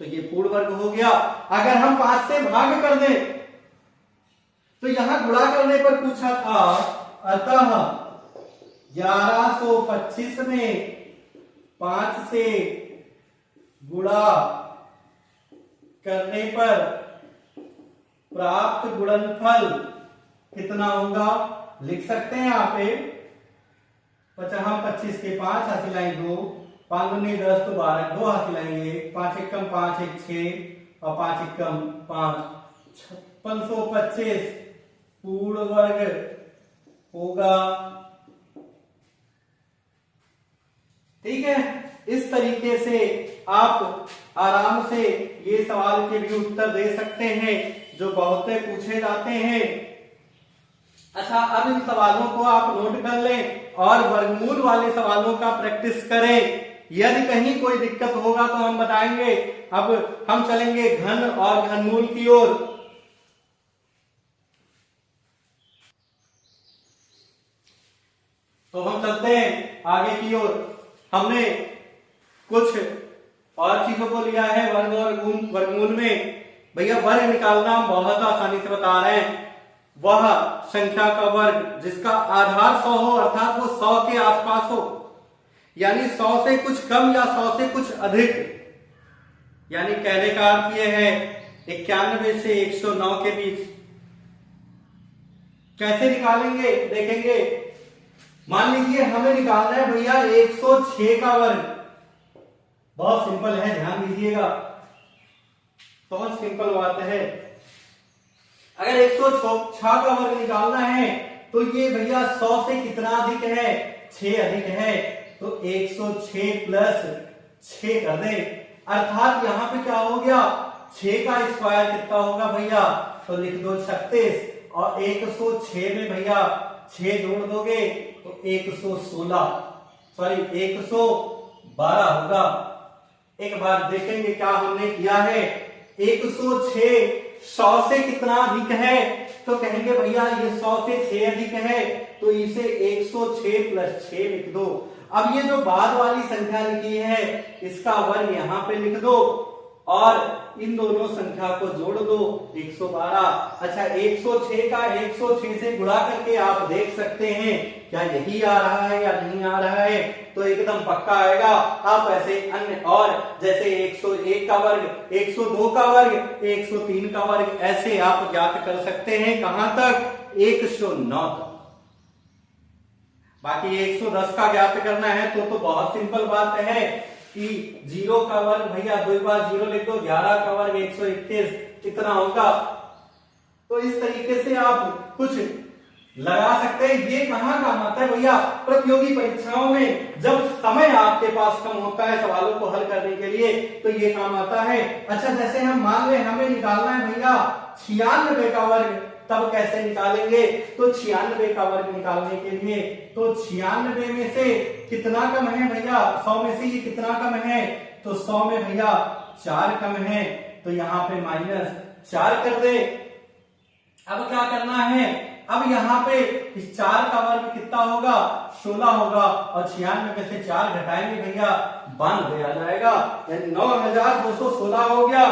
तो ये पूर्ण वर्ग हो गया। अगर हम 5 से भाग कर दें तो यहां गुणा करने पर पूछा था, अतः 1125 में 5 से गुणा करने पर प्राप्त गुणनफल कितना होगा? लिख सकते हैं यहाँ पे 25 के 5 हासिल 2, 5 दूनी 10 तो 12, 2 हासिल 1, 5 एकम 5 1 6 और 5 एकम 5, 5625 पूर्ण वर्ग होगा। ठीक है, इस तरीके से आप आराम से ये सवाल के भी उत्तर दे सकते हैं जो बहुत पूछे जाते हैं। अच्छा, अब इन सवालों को आप नोट कर लें और वर्गमूल वाले सवालों का प्रैक्टिस करें। यदि कहीं कोई दिक्कत होगा तो हम बताएंगे। अब हम चलेंगे घन और घनमूल की ओर। तो हम चलते हैं आगे की ओर। हमने कुछ और चीजों को लिया है वर्ग और वर्गमूल में। भैया वर्ग निकालना हम बहुत आसानी से बता रहे हैं। वह संख्या का वर्ग जिसका आधार 100 हो, अर्थात वो 100 के आसपास हो, यानी 100 से कुछ कम या 100 से कुछ अधिक। यानी कहने का अर्थ यह है 91 से 109 के बीच। कैसे निकालेंगे देखेंगे। मान लीजिए हमें निकालना है भैया 106 का वर्ग। बहुत सिंपल है, ध्यान दीजिएगा, बहुत सिंपल बात है। अगर 106 का वर्ग निकालना है तो ये भैया 100 से कितना अधिक है, 6 अधिक है, तो 106 प्लस 6 कर दे। अर्थात यहां पे क्या हो गया, 6 का स्क्वायर कितना होगा भैया, तो लिख दो 36, और 106 में भैया 6 जोड़ दोगे तो 116, सॉरी 112 होगा। एक बार देखेंगे क्या हमने किया है। 106 100 से कितना अधिक है, तो कहेंगे भैया ये 100 से 6 अधिक है, तो इसे 106 प्लस 6 लिख दो। अब ये जो बाद वाली संख्या लिखी है इसका वर्ग यहां पे लिख दो और इन दोनों संख्या को जोड़ दो 112। अच्छा 106 का 106 से गुणा करके आप देख सकते हैं क्या यही आ रहा है या नहीं आ रहा है, तो एकदम पक्का आएगा। आप ऐसे अन्य और जैसे 101 का वर्ग, 102 का वर्ग, 103 का वर्ग ऐसे आप ज्ञात कर सकते हैं। कहां तक, 109 तक। बाकी 110 का ज्ञात करना है तो बहुत सिंपल बात है कि 0 का वर्ग भैया 2 बार 0 लिख दो, 11 का वर्ग 121 कितना होगा। तो इस तरीके से आप कुछ लगा सकते हैं। ये कहां काम आता है भैया, प्रतियोगी परीक्षाओं में जब समय आपके पास कम होता है सवालों को हल करने के लिए, तो ये काम आता है। अच्छा जैसे हम मान लें हमें निकालना है भैया 96 का वर्ग, तब कैसे निकालेंगे, तो 96 का वर्ग निकालने के लिए तो 96 में से कितना कम है भैया, 100 में से ये कितना कम है, तो 100 में भैया 4 कम है, तो यहां पे -4 कर दे। अब क्या करना है, अब यहाँ पे इस 4 का वर्ग कितना होगा, 16 होगा, और 96 में से 4 घटाएंगे भैया 92 आ जाएगा, यानी 9216 हो गया।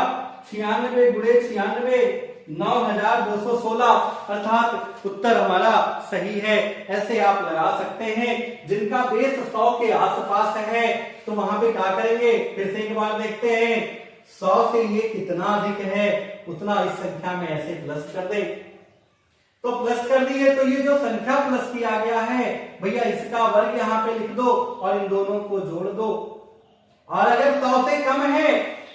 96 गुणे 96 9216, अर्थात उत्तर हमारा सही है। ऐसे आप लगा सकते हैं। जिनका बेस 100 के आसपास है तो वहां पे क्या करेंगे, फिर से एक बार देखते हैं। 100 से ये कितना अधिक है उतना इस संख्या में ऐसे प्लस कर दे, तो प्लस कर दिए तो ये जो संख्या प्लस किया गया है भैया इसका वर्ग यहाँ पे लिख दो और इन दोनों को जोड़ दो। और अगर 100 से कम है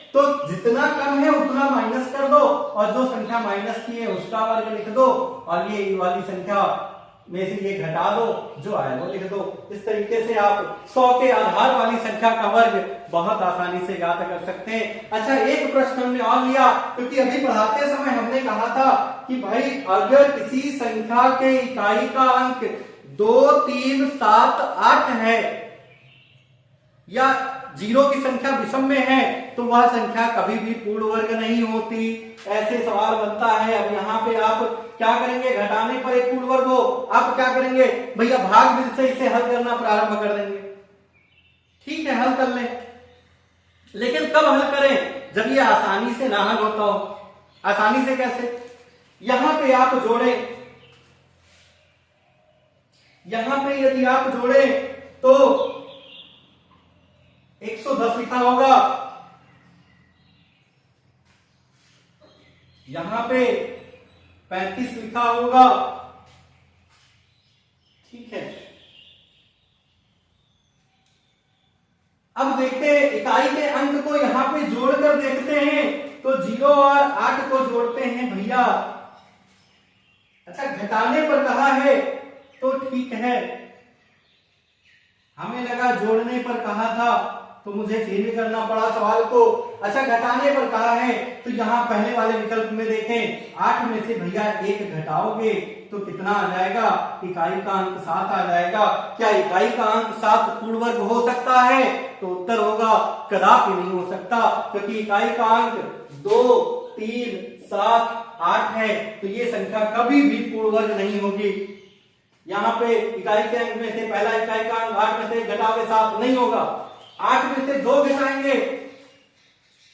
तो जितना कम है उतना माइनस कर दो और जो संख्या माइनस की है उसका वर्ग लिख दो, और ये वाली संख्या में से ये घटा दो, जो आए वो लिख दो। इस तरीके से आप 100 के आधार वाली संख्या का वर्ग बहुत आसानी से ज्ञात कर सकते हैं। अच्छा एक प्रश्न हमने और लिया, क्योंकि अभी पढ़ाते समय हमने कहा था कि भाई अगर किसी संख्या के इकाई का अंक 2, 3, 7, 8 है या 0 की संख्या विषम में है तो वह संख्या कभी भी पूर्ण वर्ग नहीं होती। ऐसे सवाल बनता है। अब यहाँ पे आप क्या करेंगे, घटाने पर एक पूर्ण वर्ग हो, आप क्या करेंगे भैया भाग बिल से इसे हल करना प्रारंभ कर देंगे। ठीक है हल कर लें, लेकिन कब हल करें, जब ये आसानी से ना हल होता हो। आसानी से कैसे, यहां पे आप जोड़े, यहां पे यदि आप जोड़े तो 110 लिखा होगा, यहां पे 35 लिखा होगा। ठीक है, अब देखते हैं इकाई के अंक को यहां पे जोड़कर देखते हैं तो 0 और 8 को जोड़ते हैं भैया। अच्छा घटाने पर कहा है तो ठीक है, हमें लगा जोड़ने पर कहा था तो मुझे चेंज करना पड़ा सवाल को। अच्छा घटाने पर कहा है तो यहां पहले वाले विकल्प में देखें, 8 में से भैया 1 घटाओगे तो कितना आ जाएगा, इकाई का अंक 7 आ जाएगा। क्या इकाई का अंक 7 पूर्ण वर्ग हो सकता है, तो उत्तर होगा कदापि नहीं हो सकता, क्योंकि इकाई का अंक 2, 3, 7, 8 है, तो ये संख्या कभी भी पूर्ण वर्ग नहीं होगी। यहाँ पे इकाई के अंक में से पहला इकाई का अंक 8 में से घटाओगे 7 नहीं होगा, 8 में से 2 घटाएंगे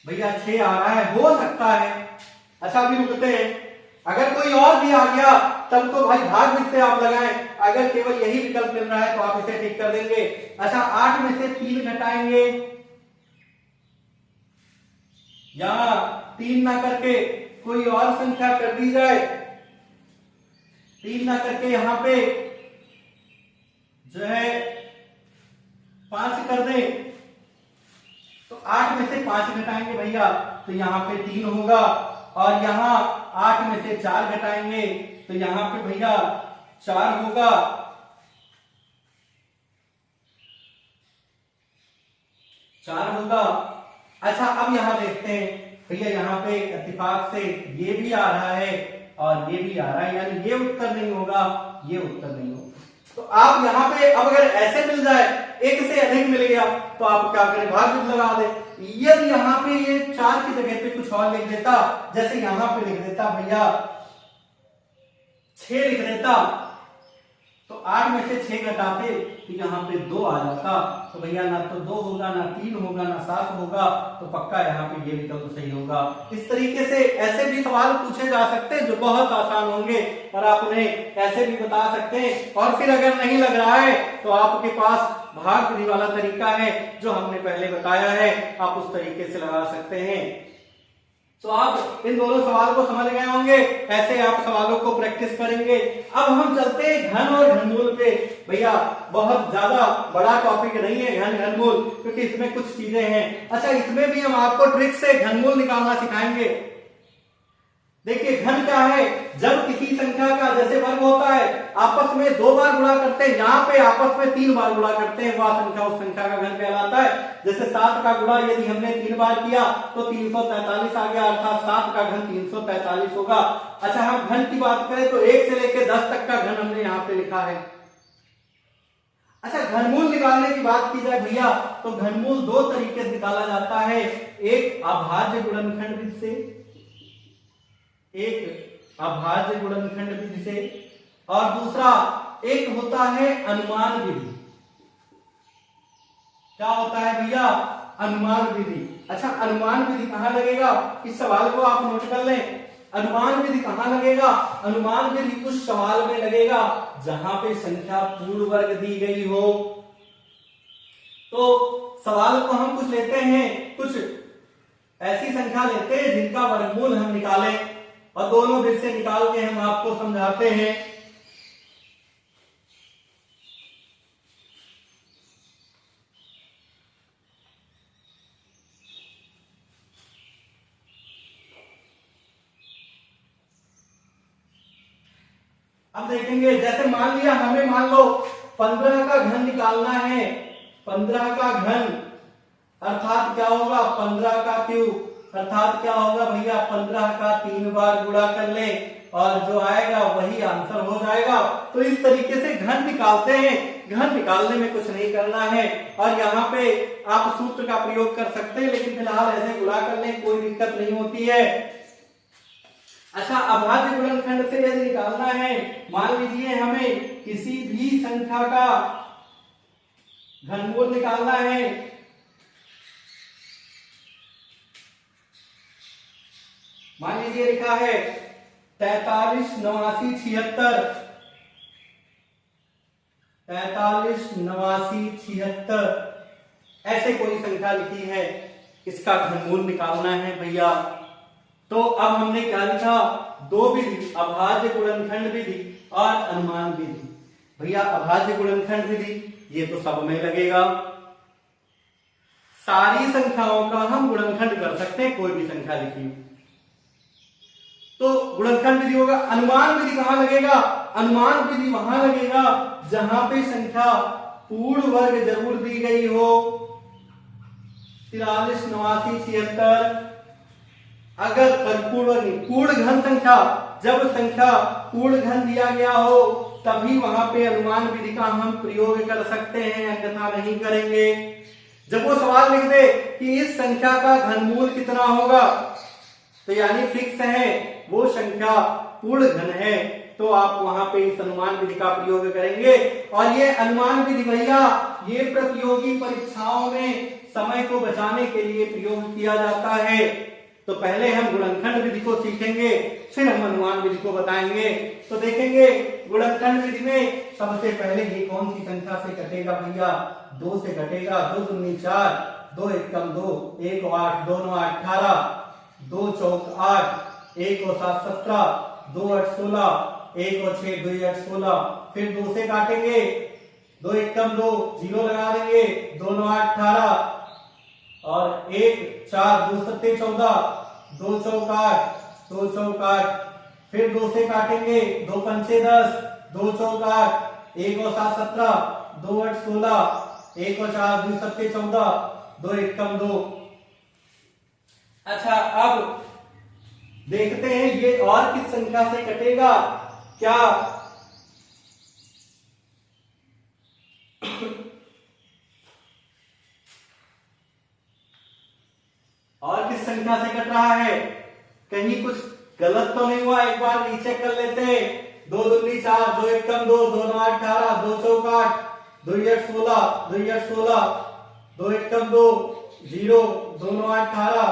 भैया 6 आ रहा है, हो सकता है। अच्छा अभी रुकते हैं, अगर कोई और भी आ गया तब तो भाई भाग से आप लगाएं, अगर केवल यही विकल्प मिल रहा है तो आप इसे ठीक कर देंगे। अच्छा 8 में से 3 घटाएंगे, यहां 3 ना करके कोई और संख्या कर दी जाए, 3 ना करके यहां पे जो है 5 कर दे, तो 8 में से 5 घटाएंगे भैया तो यहां पे 3 होगा, और यहां 8 में से 4 घटाएंगे तो यहां पे भैया 4 होगा। अच्छा अब यहां देखते हैं भैया, यहां पे इत्तेफाक से ये भी आ रहा है और ये भी आ रहा है, यानी ये उत्तर नहीं होगा, ये उत्तर नहीं होगा। तो आप यहाँ पे अब अगर ऐसे मिल जाए, एक से अधिक मिल गया तो आप क्या करें, भाग लगा दे। यदि यहाँ पे ये 4 की जगह पे कुछ और लिख देता, जैसे यहाँ पे लिख देता भैया 6 लिख देता, तो 8 में से 6 घटाते तो यहाँ पे 2 आ जाता, तो भैया ना तो 2 होगा, ना 3 होगा, ना 7 होगा, तो पक्का यहाँ पे ये विकल्प सही होगा। इस तरीके से ऐसे भी सवाल पूछे जा सकते हैं जो बहुत आसान होंगे और आप उन्हें ऐसे भी बता सकते हैं। और फिर अगर नहीं लग रहा है तो आपके पास भाग विधि वाला तरीका है जो हमने पहले बताया है, आप उस तरीके से लगा सकते हैं। तो आप इन दोनों सवाल को समझ गए होंगे, ऐसे आप सवालों को प्रैक्टिस करेंगे। अब हम चलते हैं घन और घनमूल पे। भैया बहुत ज्यादा बड़ा टॉपिक नहीं है घन घनमूल, क्योंकि इसमें कुछ चीजें हैं। अच्छा इसमें भी हम आपको ट्रिक से घनमूल निकालना सिखाएंगे। देखिए घन क्या है, जब किसी संख्या का जैसे वर्ग होता है आपस में 2 बार गुणा करते हैं, यहाँ पे आपस में 3 बार गुणा करते हैं, वह संख्या उस संख्या का घन कहलाता है। जैसे 7 का गुणा यदि हमने 3 बार किया तो 343 आ गया, अर्थात 7 का घन 343 होगा। अच्छा हम घन की बात करें तो 1 से लेकर 10 तक का घन हमने यहाँ पे लिखा है। अच्छा घनमूल निकालने की बात की जाए भैया तो घनमूल 2 तरीके से निकाला जाता है, एक अभाज्य गुणनखंड विधि से, एक अभाज्य गुणनखंड विधि से, और दूसरा एक होता है अनुमान विधि। क्या होता है भैया, अनुमान विधि। अच्छा अनुमान विधि कहां लगेगा, इस सवाल को आप नोट कर लें। अनुमान विधि कहां लगेगा, अनुमान विधि उस सवाल में लगेगा जहां पे संख्या पूर्ण वर्ग दी गई हो। तो सवाल को हम कुछ लेते हैं, कुछ ऐसी संख्या लेते हैं जिनका वर्गमूल हम निकालें, और दोनों विधि से निकाल के हम आपको समझाते हैं। अब देखेंगे, जैसे मान लिया हमें मान लो 15 का घन निकालना है, 15 का घन अर्थात क्या होगा 15 का क्यूब, अर्थात क्या होगा भैया 15 का 3 बार गुणा कर ले और जो आएगा वही आंसर हो जाएगा। तो इस तरीके से घन निकालते हैं। घन निकालने में कुछ नहीं करना है, और यहाँ पे आप सूत्र का प्रयोग कर सकते हैं, लेकिन फिलहाल ऐसे गुणा कर ले, कोई दिक्कत नहीं होती है। अच्छा अभाज्य गुणनखंड से यदि निकालना है, मान लीजिए हमें किसी भी संख्या का घनमूल निकालना है, मान लीजिए लिखा है 43, 89, 76, 43, 89, 76, ऐसे कोई संख्या लिखी है, इसका घनमूल निकालना है भैया। तो अब हमने क्या लिखा, 2 विधि, अभाज्य गुणनखंड विधि और अनुमान विधि। भैया अभाज्य गुणनखंड विधि ये तो सब में लगेगा, सारी संख्याओं का हम गुणनखंड कर सकते हैं, कोई भी संख्या लिखी तो गुणनखंड विधि होगा। अनुमान विधि कहां लगेगा, अनुमान विधि वहां लगेगा जहां पे संख्या पूर्ण वर्ग जरूर दी गई हो, 43, 89, 76। अगर पूर्ण घन संख्या, जब संख्या पूर्ण घन दिया गया हो तभी वहां पे अनुमान विधि का हम प्रयोग कर सकते हैं, अन्यथा नहीं करेंगे। जब वो सवाल लिख दे कि इस संख्या का घनमूल कितना होगा, तो यानी फिक्स है वो संख्या पूर्ण घन है, तो आप वहां पे इस अनुमान विधि का प्रयोग करेंगे। और ये अनुमान विधि भैया ये प्रतियोगी परीक्षाओं में समय को बचाने के लिए प्रयोग किया जाता है। तो पहले हम गुणनखंड विधि को सीखेंगे, फिर हम अनुमान विधि को बताएंगे। तो देखेंगे गुणनखंड विधि में सबसे पहले ये कौन सी संख्या से कटेगा भैया, 2 से कटेगा। 2 दूनी 4, 2 एकम 2, 1 8, 2 9 18, 2 चौक 8, 1 और 7 17, 2 8 16, 1 और 6 2 8 16। फिर 2 से काटेंगे, 2 एकम 2, 0 लगा देंगे, 2 9 18 और 1 4, 2 7 14, 2 चौक 8, 2 चौक 8। फिर 2 से काटेंगे, 2 पंचे 10, 2 चौक 8, 1 और 7 17, 2 8 16, 1 और 4 2 7 14, 2 एकम 2। अच्छा, अब देखते हैं ये और किस संख्या से कटेगा। क्या और किस संख्या से कट रहा है, कहीं कुछ गलत तो नहीं हुआ, एक बार रीचेक कर लेते हैं। 2 दूनी 4, 2 एकम 2, 2 9 18, 2 चौक 8, 2 8 16, 2 8 16, 2 एकम 2 0, 2 9 18,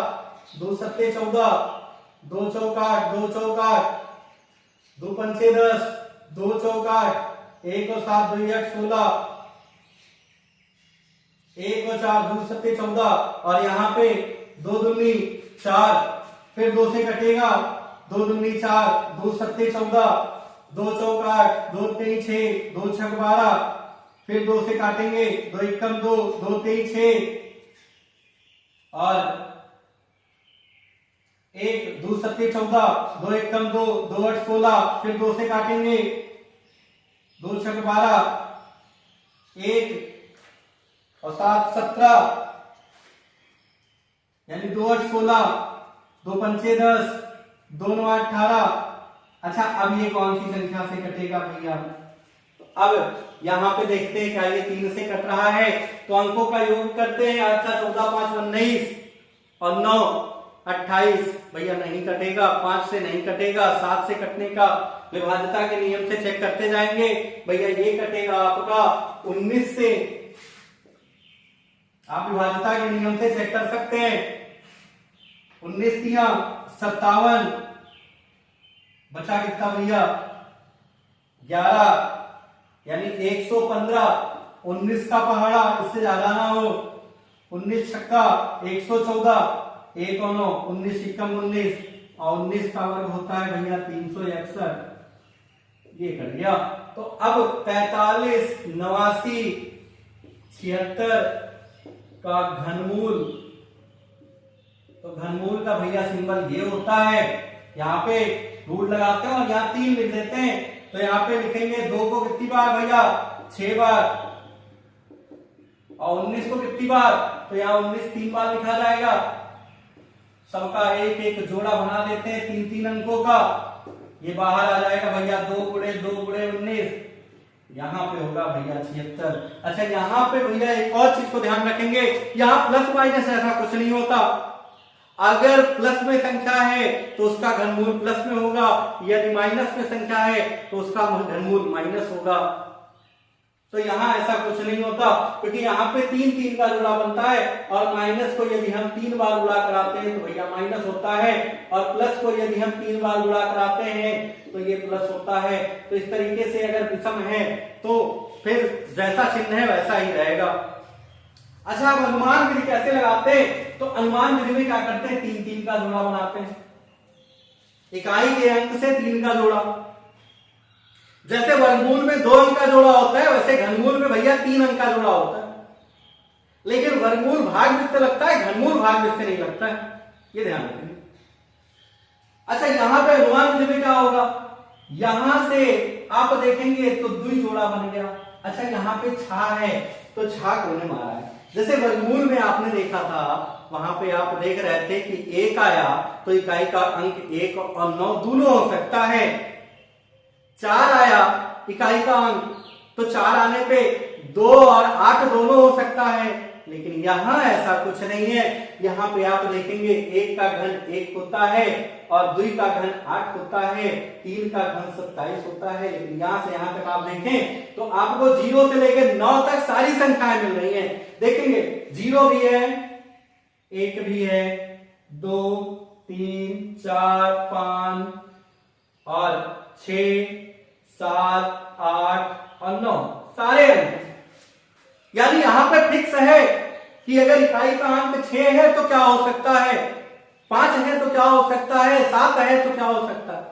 2 7 14, 2 चौक 8, 2 चौक 8, 2 पंचे 10, 2 चौक 8, 1 और 7 2 8 16, 1 और 4 2 7 14। और यहाँ पे 2 दूनी 4, फिर 2 से कटेगा, 2 दूनी 4, 2 7 14, 2 चौक 8, 2 3 6, 2 छक 12। फिर 2 से काटेंगे, 2 एकम 2, 2 3 6 और 1 2 7 14, 2 एकम 2, 2 8 16। फिर 2 से काटेंगे, 2 छक 12, 1 और 7 17 यानी 2 8 16, 2 पंचे 10, 2 9 18। अच्छा, अब ये कौन सी संख्या से कटेगा भैया। अब यहाँ पे देखते हैं क्या ये 3 से कट रहा है, तो अंकों का योग करते हैं। अच्छा, 14 5 19 और 9 28। भैया नहीं कटेगा, 5 से नहीं कटेगा, 7 से कटने का विभाज्यता के नियम से चेक करते जाएंगे। भैया ये कटेगा आपका 19 से, आप विभाज्यता के नियम से चेक कर सकते हैं। 19 3 57, बचा कितना भैया 11 यानी 115। 19 का पहाड़ा, इससे ज्यादा ना हो। 19 छक्का 114, 1 और 9 19 एकम 19 और 19 का वर्ग होता है भैया 361। ये कर दिया। तो अब 43 89 76 का घनमूल, तो घनमूल का भैया सिंबल ये होता है। यहाँ पे रूट लगाते हैं और यहाँ 3 लिख देते हैं। तो यहाँ पे लिखेंगे 2 को कितनी बार भैया 6 बार और 19 को कितनी बार, तो यहाँ 19 3 बार लिखा जाएगा। सबका एक एक जोड़ा बना देते हैं 3 3 अंकों का। ये बाहर आ जाएगा भैया 2 गुणे 2 गुणे 19, यहाँ पे होगा भैया 76। अच्छा, यहाँ पे भैया एक और चीज को ध्यान रखेंगे, यहाँ प्लस माइनस ऐसा कुछ नहीं होता। अगर प्लस में संख्या है तो उसका घनमूल प्लस में होगा, यदि माइनस में संख्या है तो उसका घनमूल माइनस होगा। तो यहाँ ऐसा कुछ नहीं होता, क्योंकि यहाँ पे 3 3 का जोड़ा बनता है और माइनस को यदि हम 3 बार गुणा कराते हैं तो भैया माइनस होता है, और प्लस को यदि हम 3 बार गुणा कराते हैं तो ये प्लस होता है। तो इस तरीके से अगर विषम है तो फिर जैसा चिन्ह है वैसा ही रहेगा। अच्छा, अब अनुमान विधि कैसे लगाते हैं, तो अनुमान विधि में क्या करते हैं 3 3 का जोड़ा बनाते हैं। इकाई के अंक से 3 का जोड़ा, जैसे वर्गमूल में 2 अंक का जोड़ा होता है वैसे घनमूल में भैया 3 अंक का जोड़ा होता है। लेकिन वर्गमूल भाग से लगता है, घनमूल भाग से नहीं लगता है, ये ध्यान रखेंगे। अच्छा, यहां पे अनुमान विधि में क्या होगा, यहां से आप देखेंगे तो 2 जोड़ा बन गया। अच्छा, यहाँ पे छा है तो छा कोने मारा है। जैसे वर्गमूल में आपने देखा था, वहां पे आप देख रहे थे कि 1 आया तो इकाई का अंक 1 और 9 दोनों हो सकता है। 4 आया इकाई का अंक, तो 4 आने पे 2 और 8 दोनों हो सकता है। लेकिन यहाँ ऐसा कुछ नहीं है। यहाँ पे आप देखेंगे 1 का घन 1 होता है और 2 का घन 8 होता है, 3 का घन 27 होता है। लेकिन यहाँ से यहाँ तक आप देखें तो आपको 0 से लेकर 9 तक सारी संख्याएं मिल रही हैं। देखेंगे 0 भी है, 1 भी है, 2, 3, 4, 5 और 6, 7, 8 और 9 सारे अंक। यानी यहां पे फिक्स है कि अगर इकाई का अंक 6 है तो क्या हो सकता है, 5 है तो क्या हो सकता है, 7 है तो क्या हो सकता है।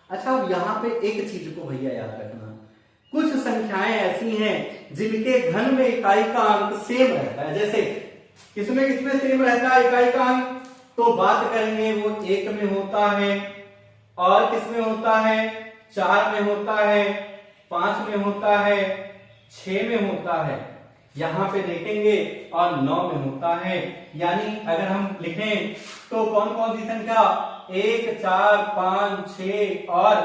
अच्छा, अब यहां पे एक चीज को भैया याद रखना, कुछ संख्याएं ऐसी हैं जिनके घन में इकाई का अंक सेम रहता है। जैसे किसमें सेम रहता है इकाई का अंक, तो बात करेंगे वो 1 में होता है और किसमें होता है, 4 में होता है, 5 में होता है, 6 में होता है, यहां पे देखेंगे और 9 में होता है। यानी अगर हम लिखें तो कौन कौन सी संख्या, 1, 4, 5, 6 और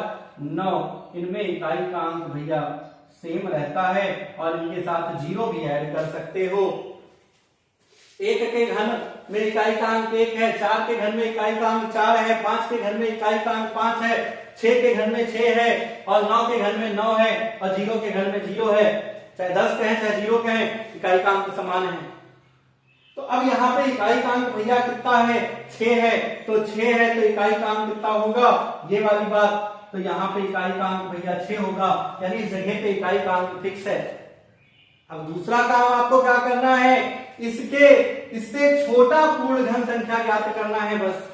9, इनमें इकाई का अंक भैया सेम रहता है और इनके साथ 0 भी ऐड कर सकते हो। 1 के घन में इकाई का अंक 1 है, 4 के घन में इकाई का अंक 4 है, 5 के घन में इकाई का अंक 5 है, 6 के घन में 6 है और 9 के घन में 9 है और 0 के घन में 0 है। चाहे 10 कहें चाहे 0 कहें, इकाई का अंक समान है। तो अब यहाँ पे इकाई का अंक भैया कितना है, 6 है, तो 6 है तो इकाई का अंक कितना होगा, ये वाली बात। तो यहाँ पे इकाई का अंक भैया 6 होगा, यानी इस जगह पे इकाई का अंक फिक्स है। अब दूसरा काम आपको क्या करना है, इससे छोटा पूर्ण घन संख्या ज्ञात करना है बस।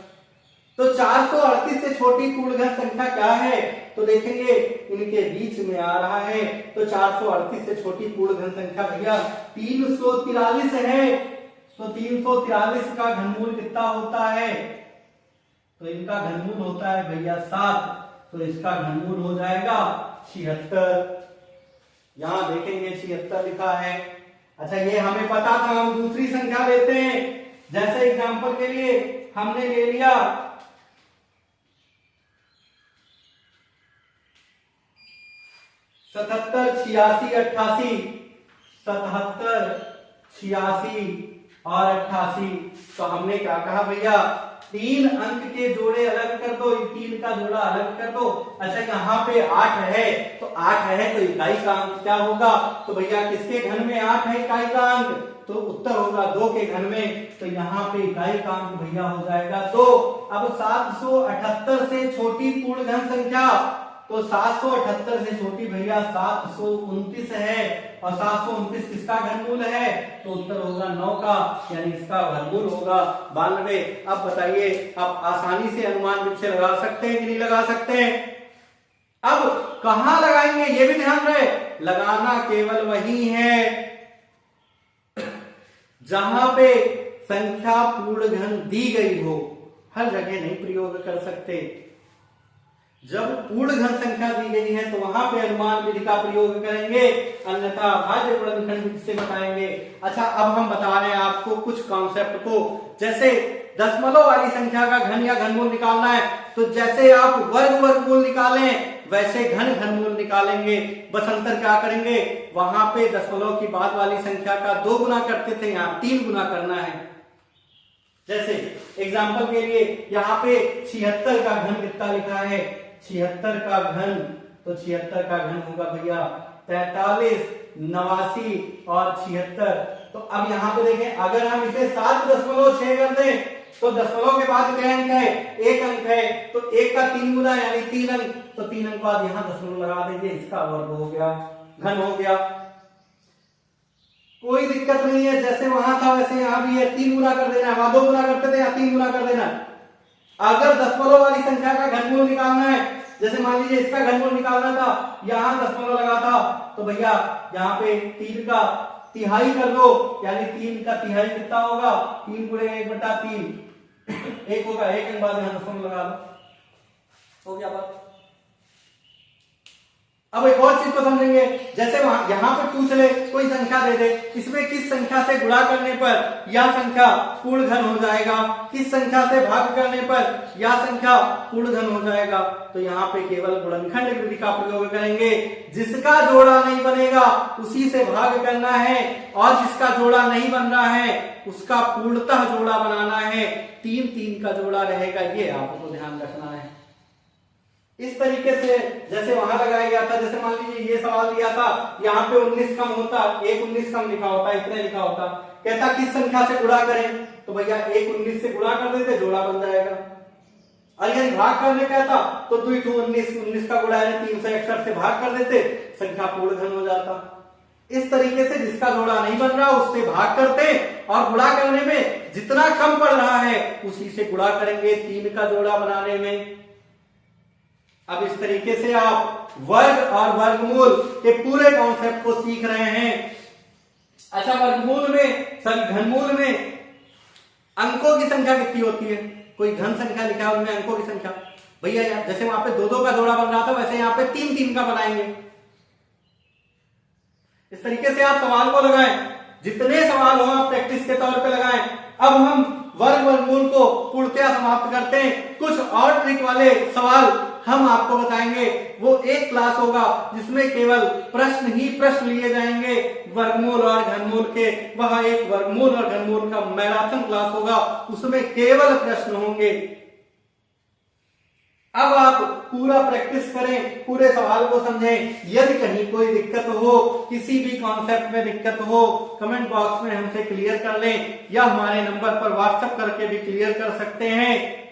तो 438 से छोटी पूर्ण घन संख्या क्या है, तो देखेंगे इनके बीच में आ रहा है। तो 438 से छोटी पूर्ण घन संख्या भैया 343 है। तो 343 का घनमूल कितना होता है, तो इनका घनमूल होता है भैया 7, तो इसका घनमूल हो जाएगा 76। यहां देखेंगे 76 लिखा है। अच्छा, ये हमें पता था, हम दूसरी संख्या लेते हैं। जैसे एग्जांपल के लिए हमने ले लिया 77, 86, 88, 77, 86 और 88। तो हमने क्या कहा भैया, 3 अंक के जोड़े अलग कर दो, 3 का जोड़ा अलग कर दो। अच्छा, यहाँ पे 8 है, तो 8 है तो इकाई का अंक क्या होगा, तो भैया किसके घन में 8 है इकाई का अंक, तो उत्तर होगा 2 के घन में। तो यहाँ पे इकाई का अंक भैया हो जाएगा 2। अब 778 से छोटी पूर्ण घन संख्या, तो 778 से छोटी भैया 729 है और 729 किसका घनमूल है, तो उत्तर होगा 9 का, यानी इसका घनमूल होगा 92। अब बताइए, आप आसानी से अनुमान विधि से लगा सकते हैं कि नहीं लगा सकते हैं। अब कहां लगाएंगे ये भी ध्यान रहे, लगाना केवल वही है जहां पे संख्या पूर्ण घन दी गई हो, हर जगह नहीं प्रयोग कर सकते। जब पूर्ण घन संख्या दी गई है तो वहां पे अनुमान विधि का प्रयोग करेंगे, अन्यथा भाज्य गुणनखंड विधि से बताएंगे। अच्छा, अब हम बता रहे हैं आपको कुछ कॉन्सेप्ट को। जैसे दशमलव वाली संख्या का घन या घनमूल निकालना है, तो जैसे आप वर्गमूल निकालें वैसे घनमूल निकालेंगे। बस अंतर क्या करेंगे, वहां पे दशमलव की बाद वाली संख्या का 2 गुना करते थे, यहाँ 3 गुना करना है। जैसे एग्जाम्पल के लिए यहाँ पे 76 का घन कितना लिखा है, 76 का घन, तो 76 का घन होगा भैया 43, 89 और 76। तो अब यहाँ पे देखें, अगर हम इसे 7.6 कर दें तो दशमलव के बाद क्या अंक है, 1 अंक है, तो 1 का 3 गुना यानी 3 अंक, तो 3 अंक बाद यहाँ दशमलव लगा देंगे, इसका वर्ग हो गया, घन हो गया। कोई दिक्कत नहीं है, जैसे वहां था वैसे यहाँ भी है, 3 गुना कर देना, वहां 2 गुना करते थे, यहाँ 3 गुना कर देना। अगर दशमलव वाली संख्या का घनमूल निकालना है, जैसे मान लीजिए इसका घनमूल निकालना था, यहाँ दशमलव लगा था, तो भैया यहाँ पे 3 का तिहाई कर दो, यानी 3 का तिहाई कितना होगा, 3 गुणे 1/3, 1 होगा, 1 अंक बाद यहाँ दशमलव लगा दो, हो गया बात। अब एक और चीज को समझेंगे, जैसे वहां यहाँ पे पूछ ले कोई संख्या दे दे, इसमें किस संख्या से गुणा करने पर यह संख्या पूर्ण घन हो जाएगा, किस संख्या से भाग करने पर यह संख्या पूर्ण घन हो जाएगा। तो यहाँ पे केवल गुणनखंड विधि का प्रयोग करेंगे। जिसका जोड़ा नहीं बनेगा उसी से भाग करना है, और जिसका जोड़ा नहीं बन रहा है उसका पूर्णतः जोड़ा बनाना है। 3 3 का जोड़ा रहेगा, ये आपको ध्यान रखना है। इस तरीके से जैसे वहां लगाया गया था, जैसे मान लीजिए ये सवाल दिया था, यहाँ पे 19 कम होता, 1 19 कम लिखा होता, इतने लिखा होता, कहता किस संख्या से गुणा करें, तो भैया 1 19 से गुणा कर देते, जोड़ा बन जाएगा। और यदि भाग करने कहता तो 2 2 19 19 का गुणा है 361 से भाग कर देते, संख्या पूर्ण घन हो जाता। इस तरीके से जिसका जोड़ा नहीं बन रहा उससे भाग करते, और गुणा करने में जितना कम पड़ रहा है उसी से गुणा करेंगे 3 का जोड़ा बनाने में। अब इस तरीके से आप वर्ग और वर्गमूल के पूरे कॉन्सेप्ट को सीख रहे हैं। अच्छा, वर्गमूल में घनमूल में अंकों की संख्या कितनी होती है? कोई घन संख्या लिखा है उनमें अंकों की संख्या, भैया जैसे वहां पे 2 2 का जोड़ा बन रहा था, वैसे यहाँ पे 3 3 का बनाएंगे। इस तरीके से आप सवाल को लगाएं, जितने सवाल हो आप प्रैक्टिस के तौर पे लगाएं। अब हम वर्ग वर्गमूल को पूर्णतया समाप्त करते हैं। कुछ और ट्रिक वाले सवाल हम आपको बताएंगे, वो एक क्लास होगा जिसमें केवल प्रश्न ही प्रश्न लिए जाएंगे वर्गमूल और घनमूल के। वह एक वर्गमूल और घनमूल का मैराथन क्लास होगा, उसमें केवल प्रश्न होंगे। अब आप पूरा प्रैक्टिस करें, पूरे सवाल को समझें। यदि कहीं कोई दिक्कत हो, किसी भी कॉन्सेप्ट में दिक्कत हो, कमेंट बॉक्स में हमसे क्लियर कर लें, या हमारे नंबर पर व्हाट्सएप करके भी क्लियर कर सकते हैं,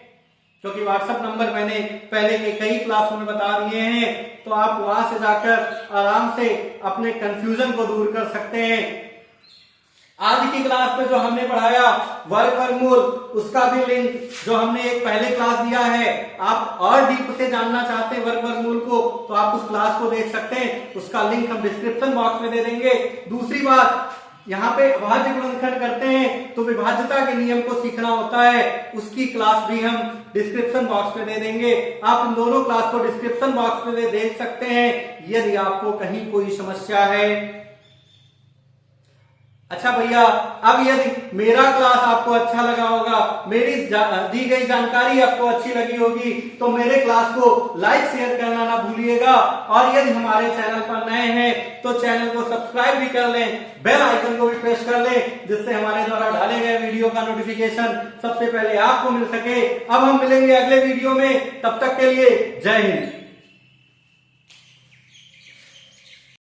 क्योंकि व्हाट्सएप नंबर मैंने पहले के कई क्लासों में बता दिए हैं। तो आप वहां से जाकर आराम से अपने कंफ्यूजन को दूर कर सकते हैं। आज की क्लास में जो हमने पढ़ाया वर्ग वर्गमूल, उसका भी लिंक जो हमने एक पहले क्लास दिया है, आप और डीप से जानना चाहते हैं वर्ग वर्गमूल को, तो आप उस क्लास को देख सकते हैं। उसका लिंक हम डिस्क्रिप्शन बॉक्स में दे देंगे। दूसरी बात, यहाँ पे अभाज्य गुणनखंड करते हैं तो विभाज्यता के नियम को सीखना होता है, उसकी क्लास भी हम डिस्क्रिप्शन बॉक्स में दे देंगे। आप इन दोनों क्लास को डिस्क्रिप्शन बॉक्स में देख सकते हैं यदि आपको कहीं कोई समस्या है। अच्छा भैया, अब यदि मेरा क्लास आपको अच्छा लगा होगा, मेरी दी गई जानकारी आपको अच्छी लगी होगी, तो मेरे क्लास को लाइक शेयर करना ना भूलिएगा। और यदि हमारे चैनल पर नए हैं तो चैनल को सब्सक्राइब भी कर लें, बेल आइकन को भी प्रेस कर लें, जिससे हमारे द्वारा डाले गए वीडियो का नोटिफिकेशन सबसे पहले आपको मिल सके। अब हम मिलेंगे अगले वीडियो में, तब तक के लिए जय हिंद।